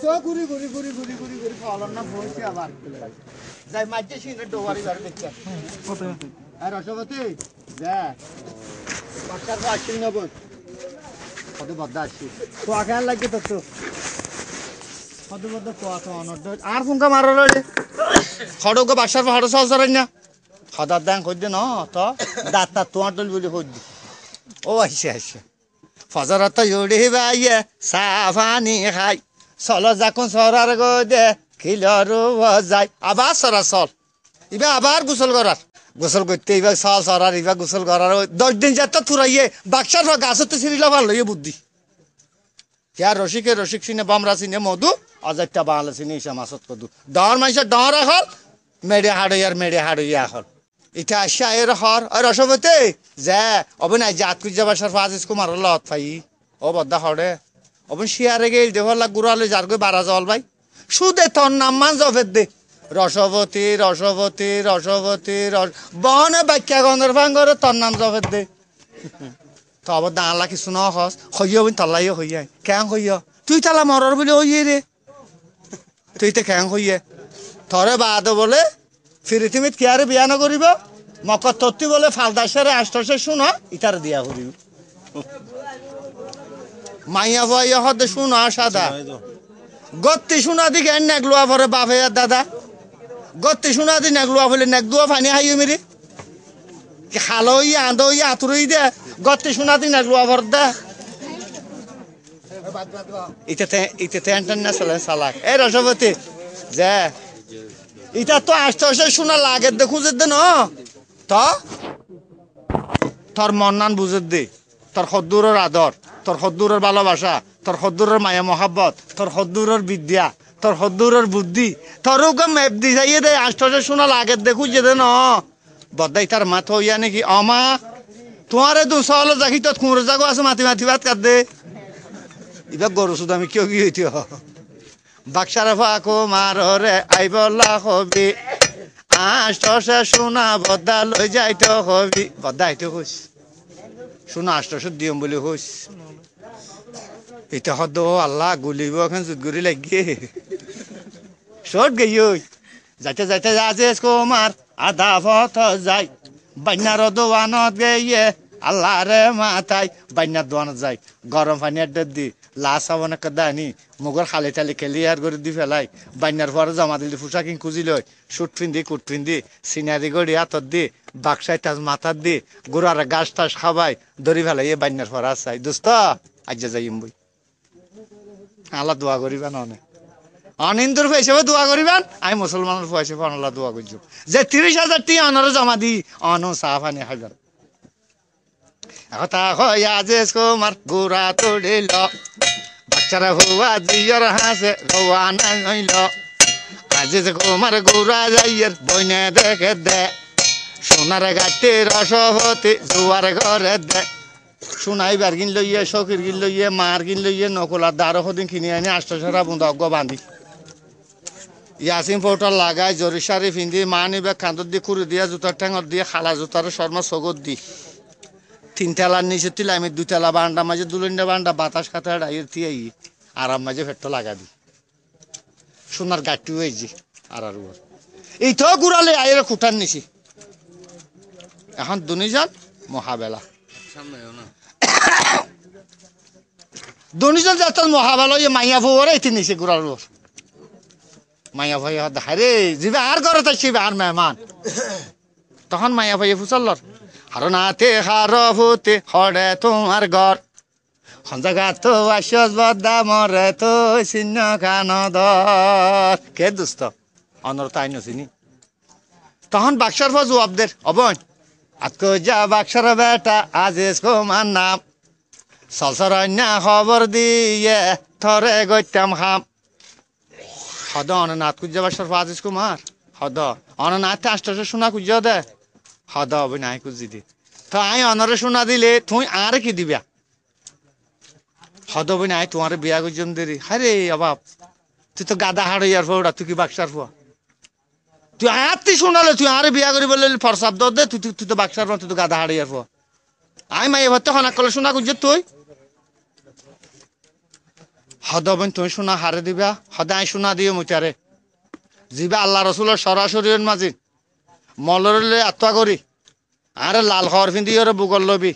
তো ঘুরি ঘুরি ঘুরি ঘুরি ঘুরি ঘুরি ফলন না বইছে আবার যাই মাঝে সিনে ডোবারি বার দেখতে কত আর রসবতী যা পাঁচটার পর আসছিল না বল কত বদ্দা আসছি তো আগে আর লাগে তো কত বদ্দা তো আছে অনর্ড আর ফোনকা মারো রে খড়গো বাসার পর হড় সহজরাই না খদার দাং কই দে না তো দাঁতটা তোমার দল বলে কই দি ও আইছে আইছে ফজরত ইউড়ি বাইয়ে সাফানি খাই চলো যাকুন সরার গো দে খিলরু যায় আবার সরা চল ইবা আবার গোসল করার গোসল করতে এবার চল সরার এবার গোসল করার 10 দিন যাত্রা থুরাইয়ে বাক্সার গাছত ছিঁড়িলা ভাল লইয়ে বুদ্ধি ইয়ার রসিকে রসিক সিনে বামরা সিনে মধু অজারটা বাংলা সিনে ইসা মাছত কদু ডর মাইসা ডর হল মেড়ে হাড়ইয়া হল ইটা আসা এর হর আর রসবতে যা অবন আই জাত কুজা বাসার ফাজিস কুমার লত ফাই ও বদ্দা হড়ে অবন শিয়ারে গেল দেহলা গুড়ালে যার গই 12 জল ভাই সুদে তোর নাম মান জফের দে রসবতী রসবতী রসবতী বন বাক্যা গন্ধর ভাঙ্গরে তোর নাম জফের দে তো আবার দাঁড়লা কিছু ন হস হইয়া বই তল্লাইও হইয়া কেন হইয়া তুই তালা মরর বলে হইয়ে রে তুই তো কেন হইয়া থরে বাদ বলে ফিরিতিমিত কিয়ারে বিয়া নকরিব মকর তত্তি বলে ফালদাসেরে আষ্টসে শুনো ইটার দিয়া করিব মাইয়া ভাইয়া হদে শুনো সাদা গত্তি শুনা দি কেন নেগলুয়া ভরে বাপে আর দাদা গত্তি শুনা দি নেগলুয়া বলে নেগদুয়া ফানি হাইয়ে মেরে খালো ইয়া আন্দো ইয়া আতুরই দে গত্তি শুনা দি নেগলুয়া ভর দে ইতে ইন্টারন্যাশনাল সালাক এই রসবতী যে এটা তো আষ্টসে শোনা লাগে দেখু যে দে ন তো তোর মন্নান বুঝে দে তোর হদ্দুরের আদর তোর হদ্দুরের ভালোবাসা তোর হদ্দুরের মায়া মহাব্বত তোর হদ্দুরের বিদ্যা তোর হদ্দুরের বুদ্ধি তোর মেপ দি যাইয়ে দে আষ্টসে শোনা লাগে দেখু যে দে ন বদাই তার মাথ হইয়া নাকি অমা তোমারে দু সহল যাকি তোর কুঁড়ে যাগো আছে মাতি মাতি ভাত কাট দে এবার গরু শুধু আমি কেউ কি হইতে বাক্সার ফাঁকো মারে আইবলা হবি আষ্টসে শোনা বদা লই যাইতে হবি বদা আইতে হইস শোনা আষ্টসে দিয়ম বলে হইস এটা হদ আল্লাহ গুলিব এখন জুতগুড়ি লাগিয়ে শর্ট গই যাইতে যাইতে যাজে কুমার আধা পথ যাই বান্যার দোয়ানত গিয়ে আল্লাহ রে মাথায় বান্যার দোয়ানত যাই গরম পানি আড্ডা দি লাশ হবো দানি মুগর খালি টালি খেলি আর করে দি ফেলাই বান্যার পরে জমা দিলি পোশাকিং খুঁজি লই সুট পিন্ধি কুট পিন্ধি সিনারি গড়ি হাতত দি বাক্সাই তাজ মাথার দি গোড়ার গাছ টাছ খাবাই ধরি ফেলাই এ বান্যার পরে আসাই দোস্ত আজ যাইম বই আল্লাহ দোয়া করিবা ননে অনিন্দুর হিসেবে দোয়া করিবেন আমি মুসলমানের হিসেবে আল্লাহ দোয়া করছি যে 30,000 টি অনরে জমা দি অন চা পানি খাইবেন কথা হইয়া যে কুমার গোড়া তুলিল বাচ্চারা হুয়া জিয়র হাসে রওয়ানা হইল আজ যে কুমার গোড়া যাইয়ের বইনে দেখে দে সোনার গাটি রসবতী জুয়ার ঘরে দে সোনাই বার কিন লইয়ে শকির কিন লইয়ে মার কিন লইয়ে নকলার দ্বারো দিন কিনে আনি আষ্টসরা বুন্দগ্য বান্ধি ইয়াসিন পৌটার লাগাই জরি সারি পিন্ধি মা নিবে কান্দর দিয়ে খুঁড়ি দিয়া জুতার ঠেঙর দিয়ে খালা জুতার শর্মা সগত দি 3 তেলার নিচে তিলা আমি 2 তেলা বান্ডা মাঝে দুলিন্ডা বান্ডা বাতাস খাতে ডাইয়ের থিয়ে আরাম মাঝে ফেটটা লাগা দি সোনার গাঠি হয়েছি আর এই তো ঘুরালে আইরে খুঁটার নিছি এখন দুনিজন মহাবেলা দুনিজন যাত মহাবেলা ইয়ে মাইয়া ফুয়ারে এটি নিছে ঘুরার মাইয়া ভাই হারে যাবে আর ঘরে থাকছিবে আর মেহমান তখন মাইয়া ভাই ফুসাল্লর আর নাতে হার হতে হরে তোমার ঘর সঞ্জাগা তো আসস বদা মরে তো চিহ্ন খান দর কে দুস্ত অনর তাই নচিনি তখন বাক্সার ফা জবাব দের অবন আতক যা বাক্সার বেটা আজিজ কুমার নাম সলসর অন্য খবর দিয়ে থরে গইতাম খাম হদ অননাথ কুজা বাক্সার ফা আজিজ কুমার হদ অননাথে আষ্টসে শোনা কুজা দে হদ হবে নাই কুজি দি তো আই অনরে শোনা দিলে তুই আর কি দিবা হদ হবে নাই তোমার বিয়া গুজম দেরি হারে অবাব তুই তো গাদা হাড় ইয়ার ফোড়া তুই কি বাক্সার ফোয়া তুই আত্মি শোনালে তুই আর বিয়া করি বলে ফরসাব দে তুই তুই তো বাক্সার ফোয়া তুই তো গাদা হাড় ইয়ার ফোয়া আই মাই এবার তো হনা কলে শোনা গুজে তুই হদবেন তুমি শোনা হারে দিবা সদায় শোনা দিও মুটারে যিবা আল্লাহ রসুলের সরাসরি মাঝি মলরলে আত্মা করি আরে লাল খাওয়ার ফিন্দি ওরে বুগল লবি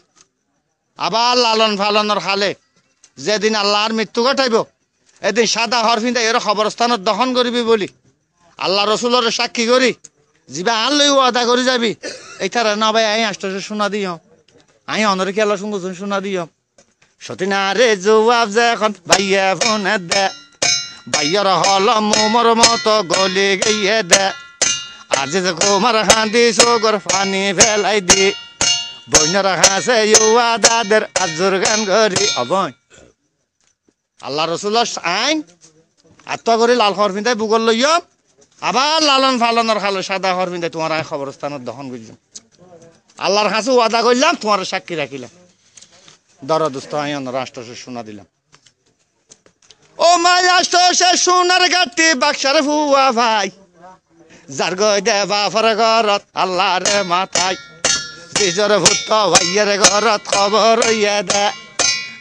আবার লালন ফালনের খালে যেদিন আল্লাহর মৃত্যু ঘটাইব এদিন সাদা হর ফিন্দা এর খবরস্থানত দহন করিবি বলি আল্লাহ রসুলের সাক্ষী করি যিবা আর লই ওয়াদা করে যাবি এইটার না ভাই আই আষ্টে শোনা দিও আই অনরে কি আল্লাহ সঙ্গে শোনা দিও সতীনা রে জবাব যে এখন ভাইয়া ফোনে দে ভাইয়ার হল মোমর মতো গলি গিয়ে দে আজ যে কুমার হাঁদি সগর পানি ফেলাই দি বইনার হাসে ওয়াদাদের আজর গান করি অবয় আল্লাহ রসুলের আইন আত্মা করে লাল খবর পিন্ধাই বুগল লইম আবার লালন ফালনের খালো সাদা খবর পিন্ধাই তোমার আয় খবরস্থানত দহন করলাম আল্লাহর কাছে ওয়াদা করলাম তোমার সাক্ষী রাখিলাম দরদুস্ত আইন রাষ্ট্র শোনা দিলাম ও মাই রাষ্ট্র সে সোনার গাটি বাক্সার ফুয়া ভাই যার গই দে বাফর ঘরত আল্লাহর মাথায় নিজর ভূত ভাইয়ের ঘরত খবর ইয়ে দে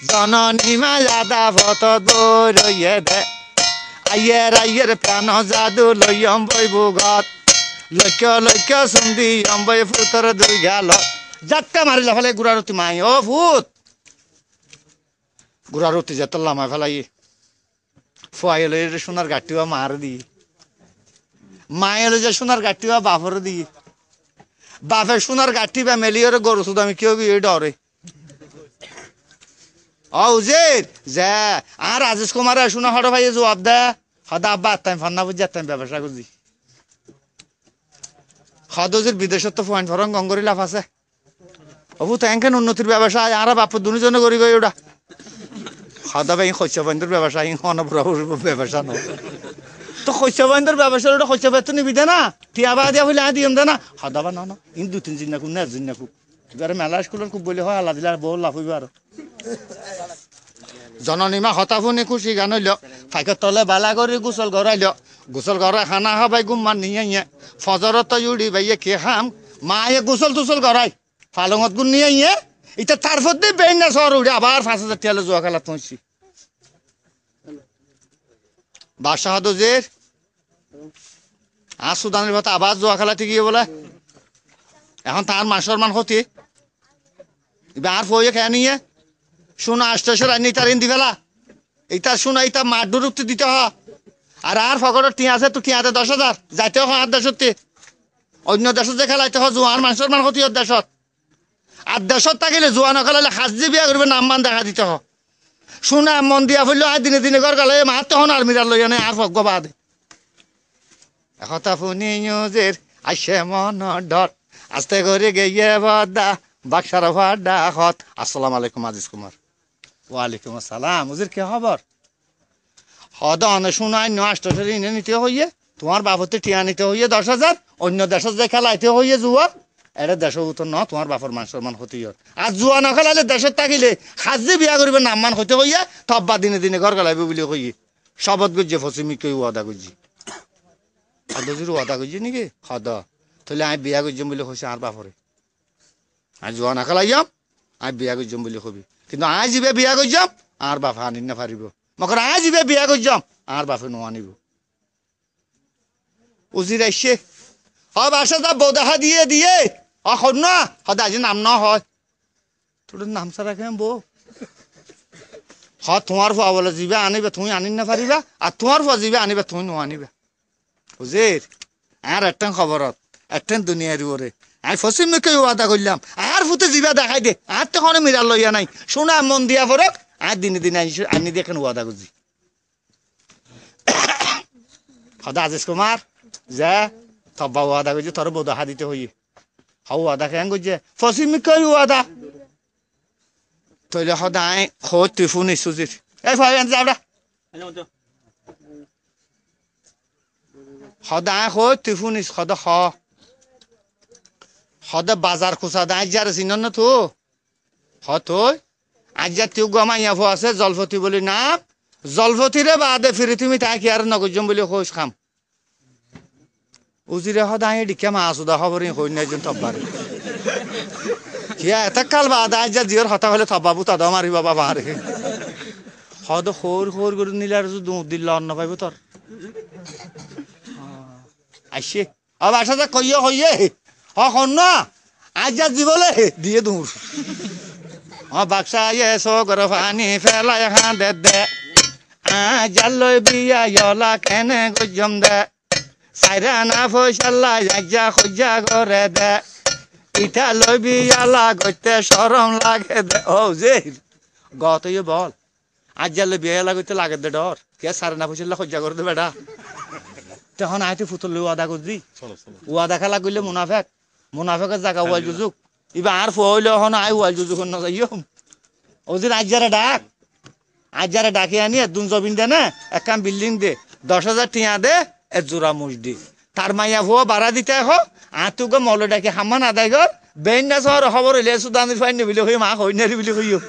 জননী মায়াদা ভত দৌড়িয়ে দে আইয়ের প্রাণ জাদু লইয়ম বইবু ঘর লক্ষ্য সুন্দি অম্বই ফুতর দুই গেল যাত্রা মারিলে ফেলে গুড়ারতি মাই ও ভূত গুড়ারতি যেত লামাই ফেলাই ফুয়াইলে সোনার গাটিও মার দি মায়ের যে সোনার গাটিও বাপর দি বাপের সোনার গাঠি বা মেলিওর গরু শুধু আমি কেউ গিয়ে ডরে উজির যে আর রাজেশ কুমার শোনা হঠাৎ ভাই জবাব দে সদা আব্বা আত্মাই ফান্না বুঝি আত্মাই ব্যবসা করছি সদজির বিদেশত তো ফোন ফরং গঙ্গরি লাভ আছে অবু তো এনকেন উন্নতির ব্যবসা আর বাপ দুজনে করি গই ওটা সদা ভাই শস্য বন্ধুর ব্যবসা অনপুর ব্যবসা নয় তো শস্য বন্ধুর ব্যবসা ওটা শস্য বেতন নিবি দে না টিয়া বা দিয়া হইলে দিম দে না সদা বা ন ইন দু তিন দিন নাকুম না একদিন নাকুম এবারে মেলা স্কুলের খুব বলি হয় আল্লাহ দিলে বহু লাভ হইব আর জননীমা হতাফুনি খুশি গান হইল ফাইকের তলে বালা করে গোসল ঘরে খানা খাবাই গুম্মান নিয়ে ফজরত উড়ি ভাইয়ে কে খাম মায়ে গোসল টুসল করাই ফালঙত গুণ নিয়ে এটা তারপর দিয়ে বেন না শহর উড়ে আবার 5,000 টিয়ালে জোয়া খেলা পৌঁছি বাদশাহ দোজের আর সুদানের ভাত আবার জোয়া খেলা ঠিকই বলে এখন তার মাসর মান হতি আর ফয়ে খেয়ে নিয়ে শোনা আসতেছে রান্নি তার ইন্দি ফেলা এইটা শোনা এইটা মাড্ডুর উঠতে দিতে হ আর ফকরের টিয়া আছে তো টিয়াতে 10,000 যাইতে হ আর দেশতে অন্য দেশত যে খেলাইতে হ জোয়ার মানুষের মান হতি দেশত আর দেশত থাকিলে জোয়া নখেলাইলে সাজি বিয়া করবে নাম মান দেখা দিতে হ শোনা মন দিয়া ফুললো আর দিনে দিনে ঘর গেলে মার তখন আর মিরার লইয়া নেই আর ফক বাদ এখতা ফুনি নিউজের আসে মন ডট আস্তে করে গিয়ে বদা বাক্সার ভাডা হত আসসালামু আলাইকুম আজিজ কুমার ওয়ালাইকুম আসসালাম হুজুর কি খবর হদ অনে শোনাই নষ্ট ঋণে নিতে হইয়ে তোমার বাপতে টিয়া নিতে হইয়ে 10,000 অন্য দেশত যে খেলাইতে হইয়ে জুয়া এটা দেশ উত্তর ন তোমার বাপর মানুষের মান হতে আর জুয়া না খেলাইলে দেশত থাকিলে সাজি বিয়া করবে নাম মান হইতে হইয়া তব্বা দিনে দিনে ঘর গেলাইবে বলে কইয়ে শবত গুজি ফসিমি কেউ ওয়াদা গুজি হদজির ওয়াদা গুজি নাকি হদ তাহলে আমি বিয়া করছিম বলে কইছে আর বাপরে আমি জোয়া না খেলাই যাম আমি বিয়া করছিম বলে কবি কিন্তু আই যাবে বিয়া করে যাম আর বাপা আনি না পারিব মকর আই যাবে বিয়া করে যাম আর বাপে নো আনিব উজির আইসে বাসা যা বৌদাহা দিয়ে শোন না সদায় আজি নাম ন হয় তোর নাম ছাড়া কেন বউ তোমার ফুয়া বলে যাবে আনিবে তুমি আনি না পারিবা আর তোমার ফুয়া যাবে আনিবা তুমি নো আনিবা বুঝির আর একটা খবরত একটা দুনিয়ার ওরে আমি ফসিম কেউ ওয়াদা করলাম আর ফুতে জিবা দেখাই দে আর তখন মিরার লইয়া নাই শোনা মন দিয়া ফরক আর দিনে দিনে আনি দেখেন ওয়াদা করছি সদা আজিজ কুমার যা তব্বা ওয়াদা করছি তোর বৌদাহা দিতে হইয়ে হাও ওয়াদা কেন করছে ফসিম কেউ ওয়াদা তইলে সদায় খোঁজ তুই শুনিস সুজির এই ফাই যাবরা সদায় খোঁজ তুই শুনিস সদা বাজার খুচা দাঁড় যার চিন না তো হতই আজ যা তুই গমাইয়া ফো আছে জলফতি বলি নাম জলফতিরে বাদে ফিরি তুমি তাকে আর নগজম বলে খোঁজ খাম উজিরে সদায় ডিকে মাছ উদা খবর হই না একজন তব্বার এটা কাল বাদ আজ যা জিওর হতা হলে থবাবু তাদ মারিবা বাবা রে হয়তো খোর খোর করে নিলে আর দুধ দিল অন্ন পাইব তোর আসছে বাসা যা কইয়ে হইয়ে হন না আজ যা দিবলে দিয়ে দূর বাক্সা ইয়ে সগর পানি ফেলায় দে দে জালই বিয়া ইলা কেনে গজম দে সাইরা না ফসল্লা যা খোঁজা করে দে ইটা লই বিয়ালা গইতে সরম লাগে দে ও যে গত ইয়ে বল আজ জালে বিয়ালা গইতে লাগে দে ডর কে সারে না ফসল্লা খোঁজা করে দে বেটা তখন আইতে ফুটল ওয়াদা করছি ওয়াদা খেলা করলে মুনাফেক মুনাফেকের জায়গা ওয়াল জুজুক ইবা আর ফইলে হন আই ওয়াল জুজুক না যাইও ওদিন আজ যারা ডাকি আনি দুন জবিন দে না একখান বিল্ডিং দে 10,000 টিয়া দে এ জোড়া মুজ দি তার মাইয়া ভুয়া ভাড়া দিতে হো আতুকে মল ডাকি হামান আদায় কর বেন না শহর খবর হইলে সুদানির ফাইন নিবিলে হই মা হই নারি বিলি হইও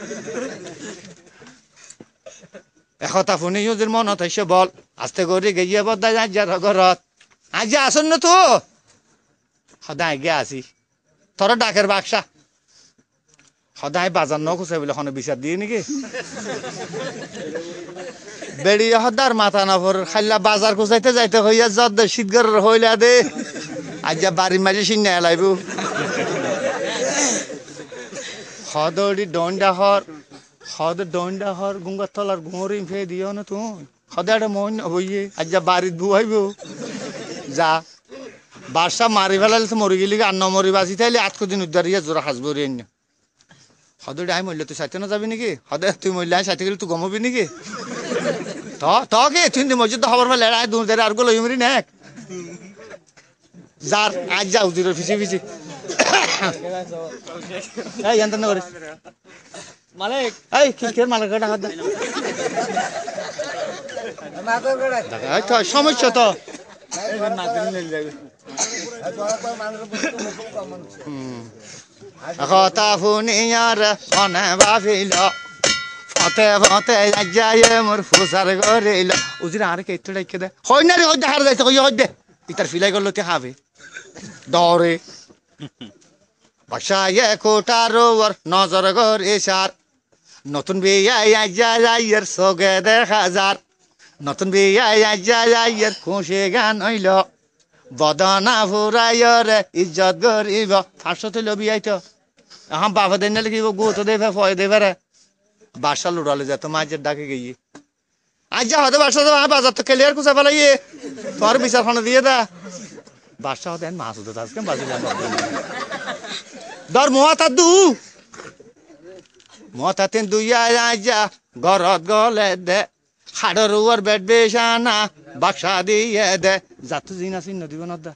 এখতা ফোনে ইউজের মনত হইছে বল আস্তে করে গিয়ে বদা যা যার ঘরত আজ আসন না তো সদায় গে আসি তোর ডাকের বাক্সা সদায় বাজার ন খুঁজে বলে ওখানে বিচার দিয়ে নাকি বেড়িয়ে সদার মাথা নভর খাইলা বাজার খুঁজাইতে যাইতে হইয়া যত শীতগর হইলা দে আজ যা বাড়ির মাঝে সিন্না এলাইব সদরি ডন্ডা হর গুঙ্গার তলার ঘুমরি ফে দিও না তুই সদায় মন হইয়ে আজ যা বাড়ির বুয়াইব যা বাসা মারি ফেলালে তো মরি গেলি আর ন মরি বাঁচি তাইলে আজকে দিন উদ্ধারিয়া জোড়া হাসবো রে সদরে আই মরলে তুই সাইতে না যাবি নাকি সদে তুই মরলে আই সাইতে গেলে তুই গমবি নাকি কে তুই মসজিদ তো খবর পেলে আয় দূর আর গুলো ইমরি নেক যার আজ যা উজির ফিসি ফিসি এই জানতেন না করিস মালিক এই কে মালিক টাকা দে সমস্যা তো কথা শুনিয়ার মনে ভাবিল ফতে ফতে যায় মোর ফুসার গরিল উজির আর কেটে রেখে দে হই না রে হই হার যাইতে কই হই দে ইতার ফিলাই করলো তে খাবে দরে বাসায় কোটার ওর নজর করে সার নতুন বিয়ে যাইয়ের সগে দেখা যার নতুন বিয়ে যাইয়ের খুশি গান হইল বদনা ফুরাইর ইজ্জত গরিব 500 তুলো বিয়াইতো এখন বাবা দেন লিখিব গুতো দেবে ফয় দেবে রে বাসা লুড়ালে যেত মাঝের ডাকে গিয়ে আজ যা হতে বাসা বাজার তো ক্লিয়ার কুচা ফেলাইয়ে তোর বিচারখানা দিয়ে দা বাসা হতে মাছ হতে আজকে বাজে দর মহাতেন দুইয়া যা গরত গলে দে হাড়ের উপর বেড বেশানা বাক্সা দিয়ে দে যাত জিন আসি নদী বনত দা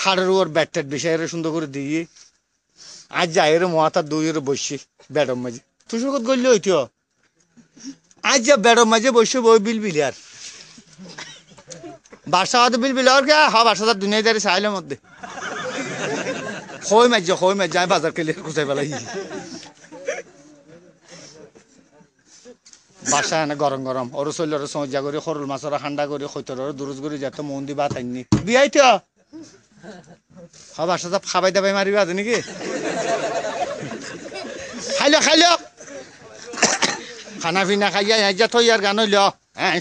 হাড়ের উপর বেড টেড বেশাইরে সুন্দর করে দিয়ে আজ যাই রে মহাতার দুইয়ের বসছি বেডর মাঝে তুই সকত গড়লে হইতো আজ যা বেডর মাঝে বসে বই বিল বিলিয়ার বাসা হতে বিল বিলিয়ার কে বাসা দুনিয়াদারি চাইলের মধ্যে হই মাঝে আমি বাজার কেলে কোথায় পেলাই বাসা এনে গরম গরম ওর চল্লরে সজ্জা করে সরল মাছরা ঠান্ডা করে সৈতর দুরুজ করে যেত মন্দির ভাত আইনি বিয়াইতো বাসা খাবাই দাবাই মারিবা আছে নাকি খাইল খানা পিনা খাইয়া থই আর গান হইল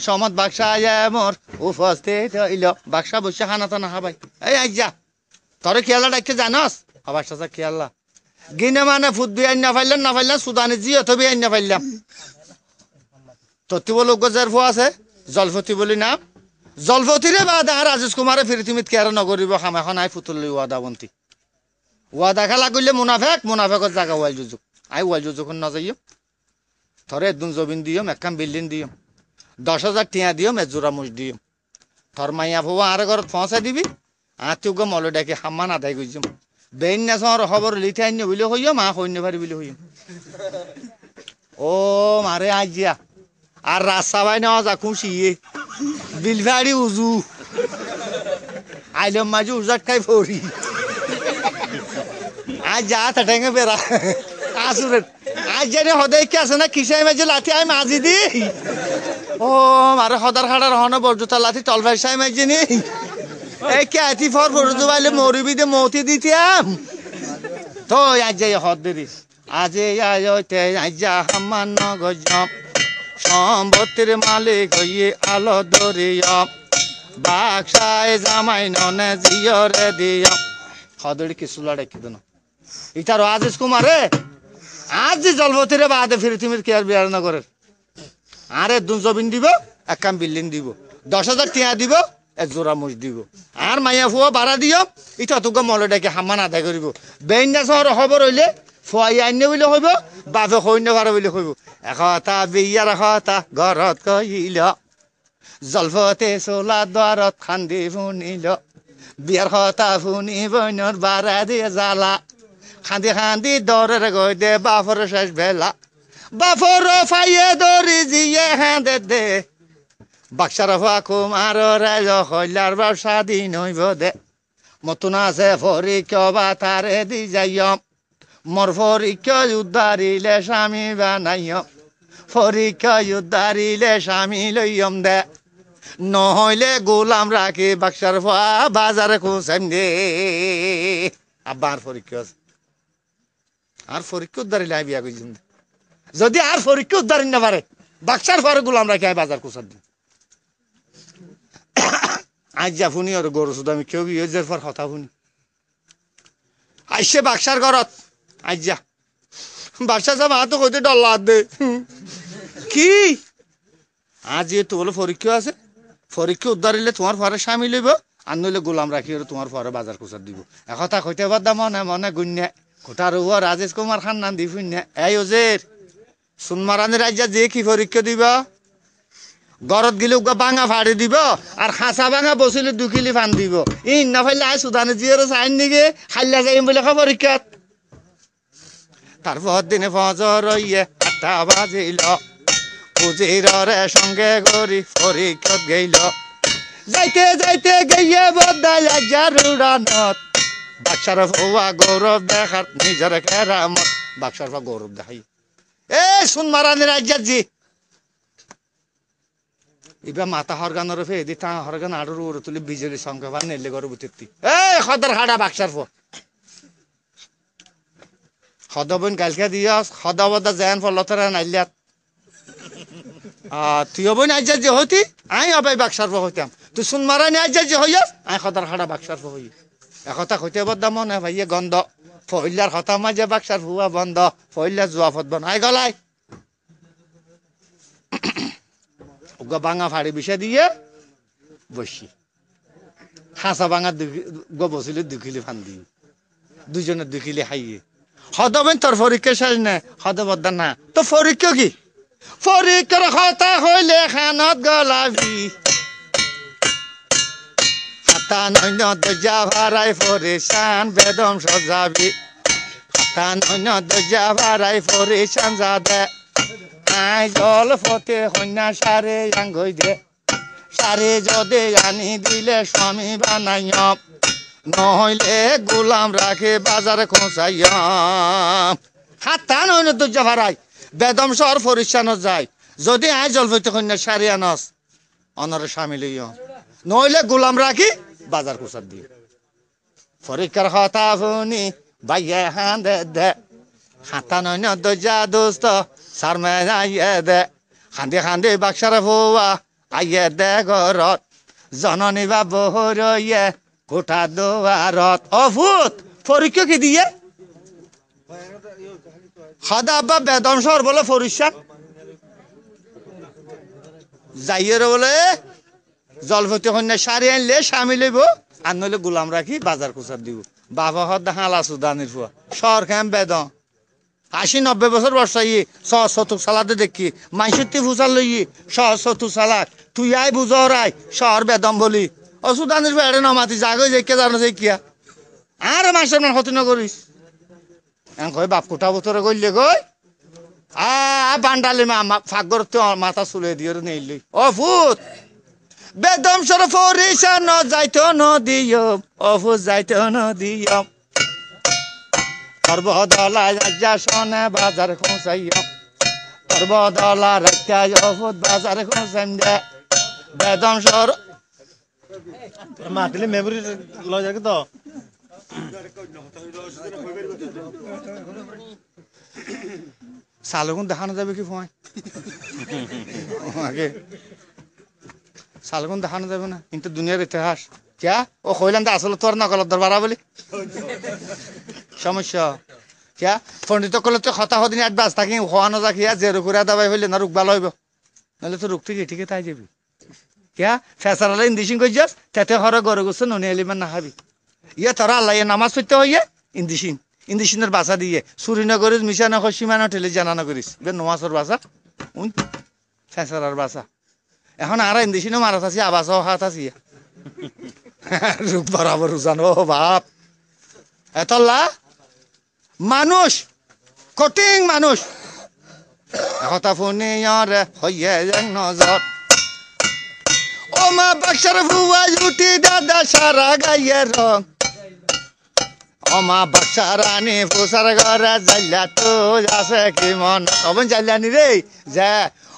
সমত বাক্সা মোর উপস্থিত হইল বাক্সা বসে খানা টানা খাবাই এই আইজা তোরে খেয়ালা ডাকতে জানস বাক্সা খেয়াল্লা গিনে মানে ফুট বি আইন না ফাইলাম সুদানি জি অত বি আইন না ফাইলাম তত্ত্ব লোক গজার ফো আছে জলফতি বলি নাম জলফতিরে বা দেখা রাজেশ কুমারে ফিরিতিমিত কেয়ার নগরিব খাম এখন আই ফুতুলি ওয়াদাবন্তী ওয়াদা খেলা করলে মুনাফেকর জায়গা ওয়াইল যুজুক আই ওয়াইল যুজুক না যাইম থরে একদম জমিন দিয়ম একখান বিল্ডিং দিয়ম 10,000 টিয়া দিয়ম এজোড়া মুজ দিয়ম থর মাইয়া ভুয়া আর ঘরত পৌঁছা দিবি আতুকে মল ডাকি হাম্মান আদায় করছিম বেইন না সর খবর লিখে আইন বলে হইম মা হইন পারি বলে হইম ও মারে আজিয়া আর রাস্তা ভাই নেওয়া যা খুশি বিলভাড়ি উজু আইলম মাঝে উজাট খাই ফরি আজ যা ঠেঙে বেড়া আসুরের আজ জানি হদাই কি আছে না কিসাই মাঝে লাঠি আমি মাঝি দি ও মারে হদার খাড়ার হন বর্জুতা লাঠি তলভাই সাই মাঝে নি এই ক্যাতি ফর বর্জু বাইলে মরিবি দে মতি দিতিয়াম তো আজ যাই হদ দেরিস আজি আয়তে আইজা সামান্য গজম সম্পত্তির মালিক হইয়ে আলো ধরিয়ম বাক্সায় জামাই ননে জিয়রে দিয়ম হদড়ি কিছু লড়াই কিন্তু না ইটার আজিজ কুমারে আজ যে জলপতিরে বাদে ফিরে তুমি কে আর বিয়ার নগরের আরে দুজবিন দিব এক কাম বিল্ডিং দিব 10,000 টিয়া দিব এক জোড়া মুজ দিব আর মাইয়া ফুয়া ভাড়া দিও ইটা তোকে মলে ডেকে হামান আদায় করিব বেইনা শহর খবর হইলে ফুয়াই আইনে বলে হইব বাপে সৈন্য ভাড়া বলে হইব এখতা বিয়ার এখতা ঘরত কইল জলপতে চোলা দ্বাৰত খান্দি ফুনিল বিয়ার কথা ফুনি বইনর বাড়া দিয়ে জ্বালা খান্দি খান্দি দরের গই দে বাপর শেষ বেলা বাপর ফাইয়ে দরি জিয়ে হাঁদে দে বাক্সার কুমার রাজ হইলার ব্যবসা দিন হইব দে মতন আছে পরীক্ষা বা তারে দি যাইম মোর পরীক্ষা উদ্ধারিলে স্বামী বানাইম পরীক্ষা উদ্ধারিলে স্বামী লইম দে নহইলে গোলাম রাখি বাক্সার বাজারে খুঁজাইম দে আবার পরীক্ষা আছে আর পরীক্ষা উদ্ধারিলে আমি বিয়া করছিলাম যদি আর পরীক্ষা উদ্ধারি না পারে বাক্সার পরে গোলাম রাখি আমি বাজার খুঁজার দিন আজ যা শুনি আর গরু শুধু আমি কেউ ইয়ের পর কথা শুনি আইসে বাক্সার ঘরত আজ যা বাক্সা যা মা তো কইতে ডল্লা দে কি আজ তো বলে পরীক্ষা আছে পরীক্ষা উদ্ধারিলে তোমার পরে স্বামী লইব আর নইলে গোলাম রাখি তোমার পরে বাজার কুচার দিব একথা কইতে বাদা মনে মনে গুন্যা কোটার রাজেশ কুমার খান নাম দি শুন্যা এই ওজের সুনমারানের রাজ্যা যে কি পরীক্ষা দিব গরত গেলে বাঙা ফাড়ি দিব আর খাঁচা বাঙা বসিলে 2 কিলি ফান দিব ই না ফাইলে আই সুদানে জিয়ার চাইন দিকে খাইলা যাইম বলে খবর পরীক্ষাত তারপর দিনে ফজর ইয়ে 8টা বাজিল পুজিরে সঙ্গে গরি পরীক্ষাত গেল যাইতে যাইতে গিয়ে বদাই আজার উড়ানত বাক্সার ফুয়া গৌরব দেখার নিজের কেরামত বাক্সার ফুয়া গৌরব দেখাই এ সুনমারানের রাজ্যার জি এবার মাথা হরগানোর ফে দি তা হরগান আড়ুর উড়ে তুলি বিজেলি সংখ্যা বা নেলে গরু বুতেতি এ খদর হাড়া বাক্সার ফো খদবন কালকে দিয়াস খদবদা জান ফলতরা নাইলাত তুই বই আজ যে হতি আই আবাই বাক্সার ফো হইতাম তুই সুনমারানি আজ যে হইয়াস আই খদর হাড়া বাক্সার ফো হই একথা কইতে বদা মনে ভাইয়ে গন্ধ ফইলার কথা মাঝে বাক্সার ফুয়া বন্ধ ফইলা জুয়াফত বনাই গলাই বাঙা ফাড়ি বিষে দিয়ে বসি খাঁচা বাঙা বসিলে 2 কিলি ফান দিই দুজনে 2 কিলি খাইয়ে হদবেন তোর পরীক্ষা শেষ না হদবদ্দা না তো পরীক্ষা কি পরীক্ষার কথা হইলে খানত গলাবি হাতা নৈন্য দরজা ভাড়াই পরেশান বেদম সজাবি হাতা নৈন্য দরজা ভাড়াই পরেশান যা দে আই জল ফতে কন্যা সারে আঙ্গই দে সারে যদি আনি দিলে স্বামী বানাইম নহইলে গোলাম রাখে বাজারে খোঁচাইম হাতা নইন দরজা ভাড়াই বেদম শহর পরিচ্ছান যায় যদি আই জল ফতে কন্যা সারে আনস অনরে স্বামী লইম নহইলে গোলাম রাখি বাজার খোঁচার দিয়ে পরীক্ষার কথা শুনি বাইয়ে হান দে হাতা নইন দরজা দোস্ত সারমে আইয়ে দে খান্দি খান্দি বাক্সার ফুয়া আইয়ে দে ঘরত জননী বা বহরইয়ে কোঠা দুয়ারত অভূত পরীক্ষা কি দিয়ে সদা বা বেদম শহর বলে পরিষ্কার যাইয়ে বলে জলপতি কন্যা সারি আনলে স্বামী লইব আর নইলে গোলাম রাখি বাজার কুচার দিব বাবা হদ হালা সুদানির ফুয়া শহর খেম বেদম 80-90 বছর বর্ষাই সহজ শতুক সালাতে দেখি মাইসুতি ফুসাল লই সহজ শতুক সালাক তুই আই বুঝর আই শহর বেদম বলি অসুদানির বেড়ে নমাতি জাগো যে কে জানো যে কিয়া আর মাসের মান হতি নকরিস কই বাপ কোটা বছরে গইলে গই বান্ডালি মা ফাগর তো মাথা চুলে দিয়ে নেইলি অভূত বেদম সর ফরিসা ন যাইতো নদিয়ম অভূত যাইতো নদিয়ম সর্বদলা রাজ্যা সনে বাজার খোঁচাইম সর্বদলা রাজ্যা অভূত বাজার খোঁচাইম দে বেদম সর মাতিলে মেমোরি লয় যাকে তো সালগুন দেখানো যাবে কি ফোন আগে সালগুন দেখানো যাবে না কিন্তু দুনিয়ার ইতিহাস ক্যা ও কইলাম তো আসলে তোর নকল দরবারা বলি সমস্যা ক্যা পণ্ডিত কলে তো কথা হদিন আট বাজ থাকি হওয়ানো যাকিয়া জেরো করে দাবাই হইলে না রোগ ভালো হইব নাহলে তো রোগ থেকে ঠিকই তাই যাবি ক্যা ফেসারালে ইন্দিশিং করছিস তেতে হরে গরু গোস নুনি এলিমান না খাবি ইয়ে তোরা আল্লাহ নামাজ পড়তে হইয়ে ইন্দিশিনের বাসা দিয়ে চুরি না করিস মিশা না খসি মানে ঠেলে জানা না করিস বে নমাজের বাসা ফেসারার বাসা এখন আর ইন্দিশিনও মারা থাকি আবাসও হাত আছি রূপ বরাবর জানো বাপ এতলা মানুষ কঠিন মানুষ কথা ফোনে হইয়ে নজর ও মা বাক্সার ভুয়া উঠি দাদা সারা গাইয়ের রং ও মা বাক্সা রানী ফুসার ঘরে জাল্লা তো আছে কি মন অবন জাল্লানি রে যা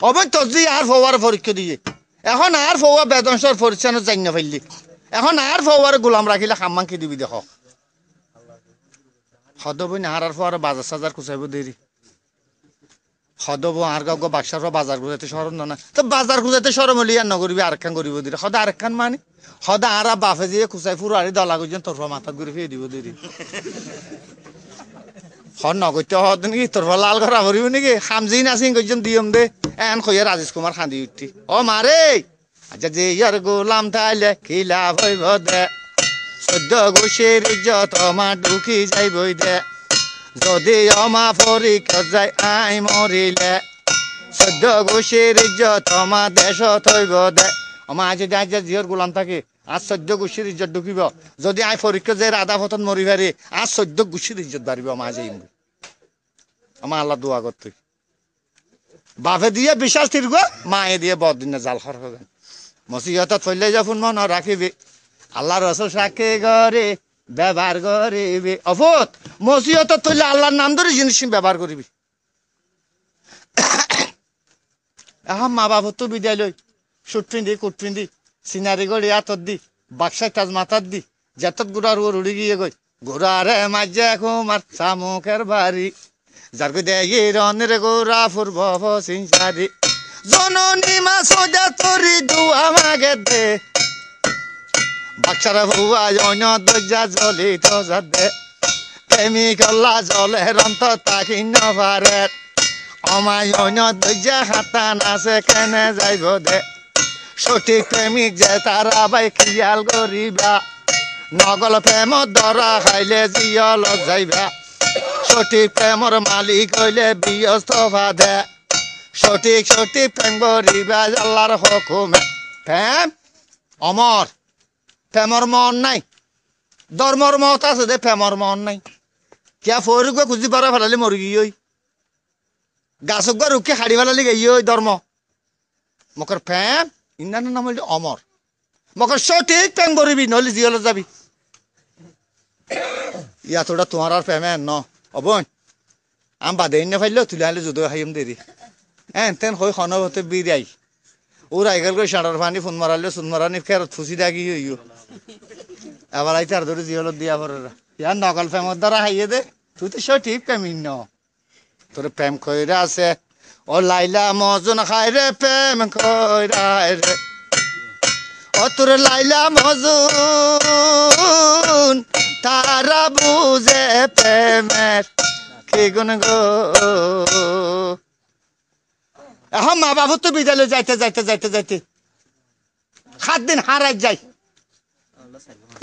অবন তজি আর ফওয়ার পরীক্ষা দিয়ে এখন আর ফওয়া বেদনসর পরিচ্ছন্ন যাই না ফেললি এখন আর ফওয়ার গোলাম রাখিলে খাম্মান কি দিবি দেখ সদব আর ফোয়ার বাজার সাজার কুচাইব দেরি সদব আর গাও বাক্সার বাজার গুজাইতে সরম না তো বাজার গুজাইতে সরম হলি আর নগরিবি আরেকখান করিব দিলে সদা আরেকখান মানে সদা আর বাফে দিয়ে কুচাই ফুরো আর দলা গুজন তোর মাথাত ঘুরে ফিরে দিব দেরি হর নগৈতে হদ নাকি তোর লাল ঘরা ভরিব নাকি খামজি নাচিং গজন দিয়ম দে এন কইয়া রাজেশ কুমার খান্দি উঠি ও মারে আচ্ছা যে ইয়ার গোলাম তাইলে কি লাভ হইব দে সদ্য গোসের ইজ্জত মা ঢুকি যাইবই দে যদি অমা পরীক্ষা যায় আই মরিলে সদ্য গোসের ইজ্জত মা দেশ থইব দে অমা আজ আজ জিয়র গোলাম থাকে আজ সদ্য গোসের ইজ্জত ঢুকিব যদি আই পরীক্ষা যায় আধা পতন মরি পারি আজ সদ্য গোসের ইজ্জত বাড়িব মা যাই আমার আল্লাহ দোয়া করতে বাপে দিয়ে বিশ্বাস তিরগ মায়ে দিয়ে বদিন জাল খর হবেন মসিহত ফলে যখন মন রাখিবি আল্লাহ রসুল সাকে ঘরে ব্যবহার করিবি অফত মসিহত তৈলে আল্লাহর নাম ধরে জিনিস ব্যবহার করিবি এখন মা বাপ তো বিদায় লই সুট পিন্ধি কুট পিন্ধি সিনারি গড়ি হাতত দি বাক্সায় তাজ মাথাত দি যেতত গুড়ার ওর উড়ি গিয়ে গই ঘোড়ারে মাঝে কুমার শামুকের বাড়ি যার কই দেখি রনের গোড়া ফুরব সিংসারি জননী মা সোজা তরি দুয়া মাগে দে বাক্সার ভুয়া অন্য দরজা জলি তো দে প্রেমী কল্লা জলে রন্ত তাকি নভারে অমায় অন্য দরজা হাতান আছে কেনে যাইব দে সঠিক প্রেমিক যে তারা বাই খিয়াল করিবা নগল প্রেম ধরা খাইলে জিয়ল যাইবা সঠিক প্রেমর মালিক হইলে বিয়স্তফা দে সঠিক সঠিক প্রেম করিবা আল্লাহর হুকুমে প্রেম অমর প্রেমর মন নাই ধর্মর মত আছে দে প্রেমর মন নাই কিয়া ফরুক খুঁজি পারা ফেলালে মরি গিয়ে গাছক বা রুখে হাড়ি ফেলালে গিয়ে ধর্ম মকর প্রেম ইন্দার নাম হইলে অমর মকর সঠিক প্রেম করিবি নহলে জিয়ল যাবি ইয়াতোটা তোমার আর প্রেমে ন অবন আম বাদে না ফাইলেও তুলে আনলে যদিও খাইম দেরি হ্যাঁ তেন হই খনবতে বিরাই ওর আইগাল করে সাঁড়ার পানি ফোন মারালে ফোন মারানি ফেরত ফুসি ডাকি হইও আবার আইতে আর ধরে জিহলত দিয়া পড়া ইয়ার নকল প্রেমর দ্বারা হাইয়ে দে তুই তো সঠিক প্রেমিক ন তোর প্রেম কইরা আছে ও লাইলা মজন খাই রে প্রেম কইরা রে ও তোর লাইলা মজন তারা বুঝে প্রেমের কি গুণ গো এখন মা বাবু তো বিদ্যালয় যাইতে যাইতে যাইতে যাইতে 7 দিন হারাই যাই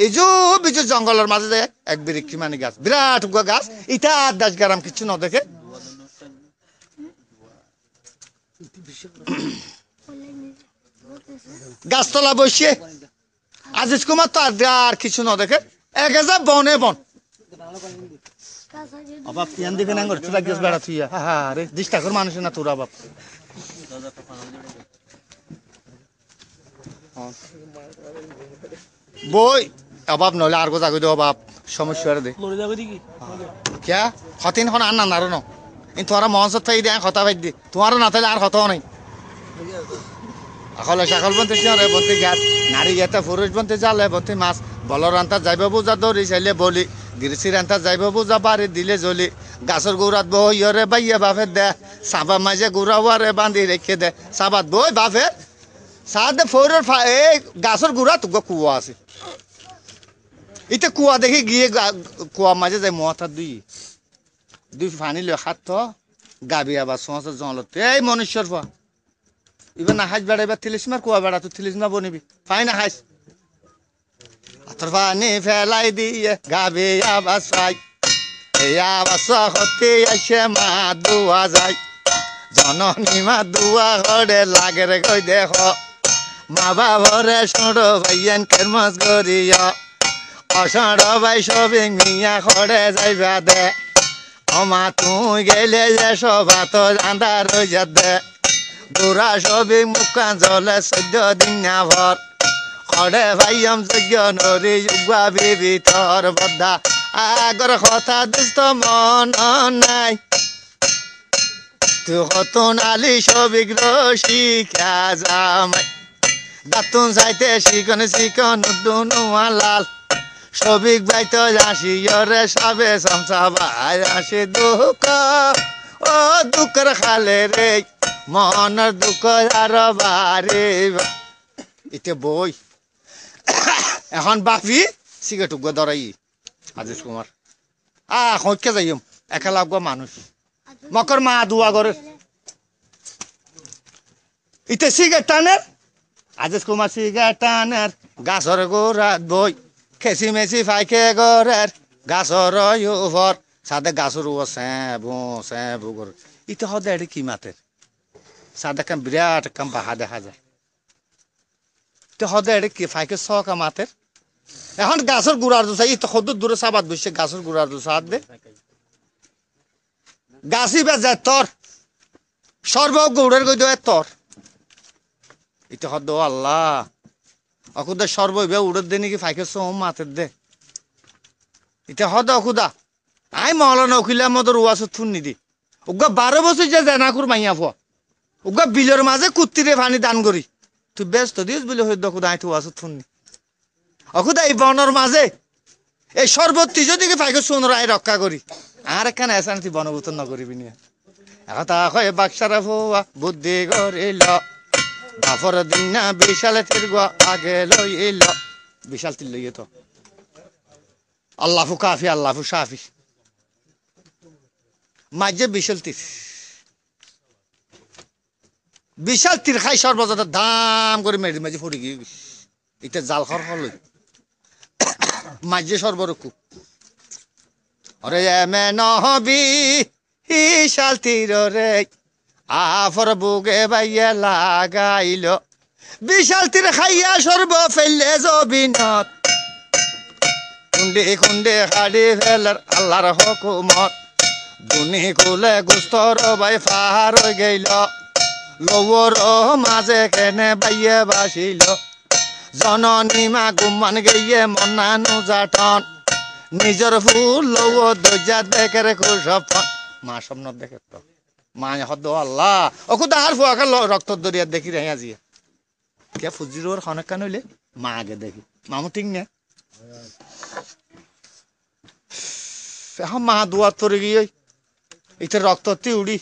এই যে বিজু জঙ্গলের মাঝে যায় এক বিরিক্ষি মানে গাছ বিরাট গাছ ইটা 10 গ্রাম কিছু না দেখে গাছতলা বসিয়ে আজিজ কুমার তো আর কিছু না দেখে এক হাজার বনে বন অবাব কিয়ান দিকে না করতে লাগিস বেড়া তুই হা রে দিশটা কর মানুষ না তোর অবাব বই অবাব নলে আর গো জাগই দে অবাব সমস্যা রে দে লড়ি যাবে দিকি কিয়া হতিন হন আন্না নারো ন ইন তোরা মহসত ফাই দে কথা ফাই দে তোমার না তাইলে আর কথা নাই আকলে সকল বনতে রে বনতে গাছ নারী গেতা পুরুষ বনতে জালে বনতে মাছ বলর আনতা যাইব বুঝা দড়ি চাইলে বলি গিরসির আনতা যাইব বুঝা বাড়ি দিলে জ্বলি গাছের গুড়াত বইরে বাইয়ে বাপে দে সাবা মাঝে গুড়াওয়ারে বান্ধি রেখে দে সাবাত বই বাপে সাদে ফোরের এই গাছের গুড়া তো কুয়া আছে ইতে কুয়া দেখি গিয়ে কুয়া মাঝে যায় মথা দুই পানি লয় খাত গাবি আবার সোঁসে জলত এই মনুষ্যর পা এবার না হাঁস বেড়া এবার থিলিস মার কুয়া বেড়া তুই থিলিস না বনিবি পাই না হাঁস আতর পানি ফেলাই দিয়ে গাবি আবার সাই এই আবার সহতে আসে মা দুয়া যায় জননী মা দুয়া ঘরে লাগে রে কই দেখ মা বাবরে সড়ো ভাইয়ান কেরমস গরিয়া অসড় ভাই সবে মিয়া খড়ে যাইবা দে অমা তুই গেলে যে সবা তো আন্ধার হয়ে যাবে বুড়া সবে মুখান জলে সহ্য দিন না ভর খড়ে ভাইয়াম যজ্ঞ নরি যুগা বিবি তোর বদ্ধা আগর কথা দুষ্ট মন নাই তুই হতন আলি সবিক শিখা জামাই দাতুন যাইতে শিকন দুনুয়া লাল সবিক বাইতো আসি রে সবে সমসা ভাই আসি দুঃখ ও দুঃখের খালে রে মনের দুঃখ আর বারে ইতে বই এখন বাপি সিগারেট ধরাই আজিজ কুমার হইকে যাইম একা লাগ মানুষ মকর মা দুয়া করে ইতে সিগারেট টানের আজিজ কুমার সিগারেট টানের গাছর গোড়াত বই খেসি মেসি ফাইকে গরের গাছর উপর সাদে গাছর উপর স্যাবু করে ইতে হদে এটি কি মাতের সাদে কাম বিরাট কাম বাহা দেখা যায় ইতে হদে এটি কি ফাইকে সকা মাতের এখন গাছের গুড়ার দোষা ইতে সদ দূরে সাবাদ বসে গাছের গুড়ার দোষা হাত দে গাছি বেজায় তোর সর্ব গৌড়ের গই দেয় তোর ইতে হদ আল্লাহ অকুদা সর্বইবে উড়ের দে নাকি ফাইকে সোম মাতের দে ইতে হদ অকুদা আই মহলান উকিলে মদর ওয়াস থুন দি উগা 12 বছর যে জানাকুর মাইয়া ফুয়া উগা বিলের মাঝে কুত্তিরে পানি দান করি তুই ব্যস্ত দিস বলে হইদ অকুদা আই তুই ওয়াস থুননি অকুদা এই বনের মাঝে এই সর্বত্রি যদি ফাইকে সোনর আই রক্ষা করি আর একখানে এসান তুই বনভূত নকরিবি নিয়ে এখন হয় বাক্সারা ফুয়া বুদ্ধি করিল বাফর দিন না বিশালে তিরগ আগে লইল বিশাল তীর লইয়ে তো আল্লাহু কাফি আল্লাহু শাফি মাঝে বিশাল তীর খাই সর্বজাত দাম করে মেরে মাঝে পড়ে গিয়ে এটা জাল খর হলই মাঝে সর্বরকু অরে এমে নহবি বিশাল তীর রে আফর বুকে বাইয়া লাগাইল বিশাল তীর খাইয়া সর্ব ফেললে জবিনত কুন্ডে কুন্ডে হাড়ি ফেলার আল্লাহর হুকুমত দুনি কুলে গুস্তর বাই ফার গেল লৌর মাঝে কেনে বাইয়ে বাসিল জননী মা গুমান গিয়ে মনানু জাটন নিজের ফুল লৌ দরজা দেখে রেখো সপন মা স্বপ্ন দেখে তো মা হদ আল্লাহ অকুদা আর ফুয়াকে রক্ত দরিয়া দেখি রে আজি কে ফুজির খনকা নইলে মা আগে দেখি মামু ঠিক না এখন মা দুয়ার তরে গিয়ে ইতে রক্ত উড়ি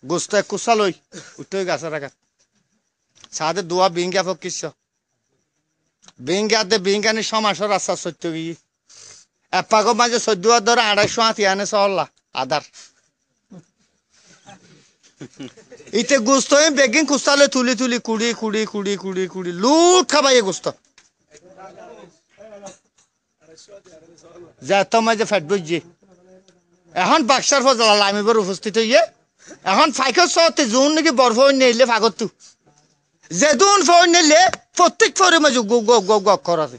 গোস্ত কুসা লই উঠে গাছে রাখা সাদে দুয়া বিঙ্গা ফকিস বিঙ্গাতে বিঙ্গানি সমাসর রাস্তা সত্য গিয়ে এপাক মাঝে 14 ধরে 250 আতি আনে সল্লা আধার ইতে গোস্ত বেগিং কুস্তালে তুলি তুলি কুড়ি লুট খাবাই গোস্ত যা তো মাঝে ফ্যাট বুঝছি এখন বাক্সার ফজলা লামিবার উপস্থিত হইয়ে এখন ফাইকের সতে জোন নাকি বরফ নিলে ফাগত তু যেদুন ফোন নিলে প্রত্যেক ফোরে মাঝে গো গো গো গো অক্ষর আছে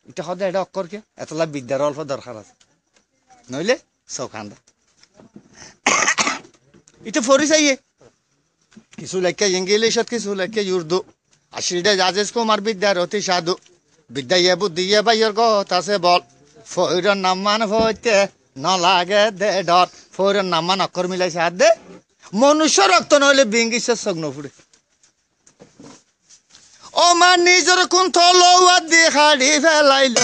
এটা হদে এটা অক্ষর কে এতলা বিদ্যার অল্প দরকার আছে নইলে সৌখান্দা এটা ফরি চাইয়ে কিছু লেখা ইংলিশত কিছু লেখা উর্দু আশিটা জাজেস কুমার বিদ্যার অতি সাধু বিদ্যা ইয়ে বুদ্ধি ইয়ে বাইয়ের কথা আছে বল ফইরের নাম মান হইতে নলাগে দে ডর ফইরের নাম মান অক্ষর মিলাইছে হাত দে মনুষ্য রক্ত নইলে বিঙ্গিসের সগ্ন ফুড়ে ও মা নিজের কুণ্ঠ লৌয়া দিয়ে হাড়ি ফেলাইল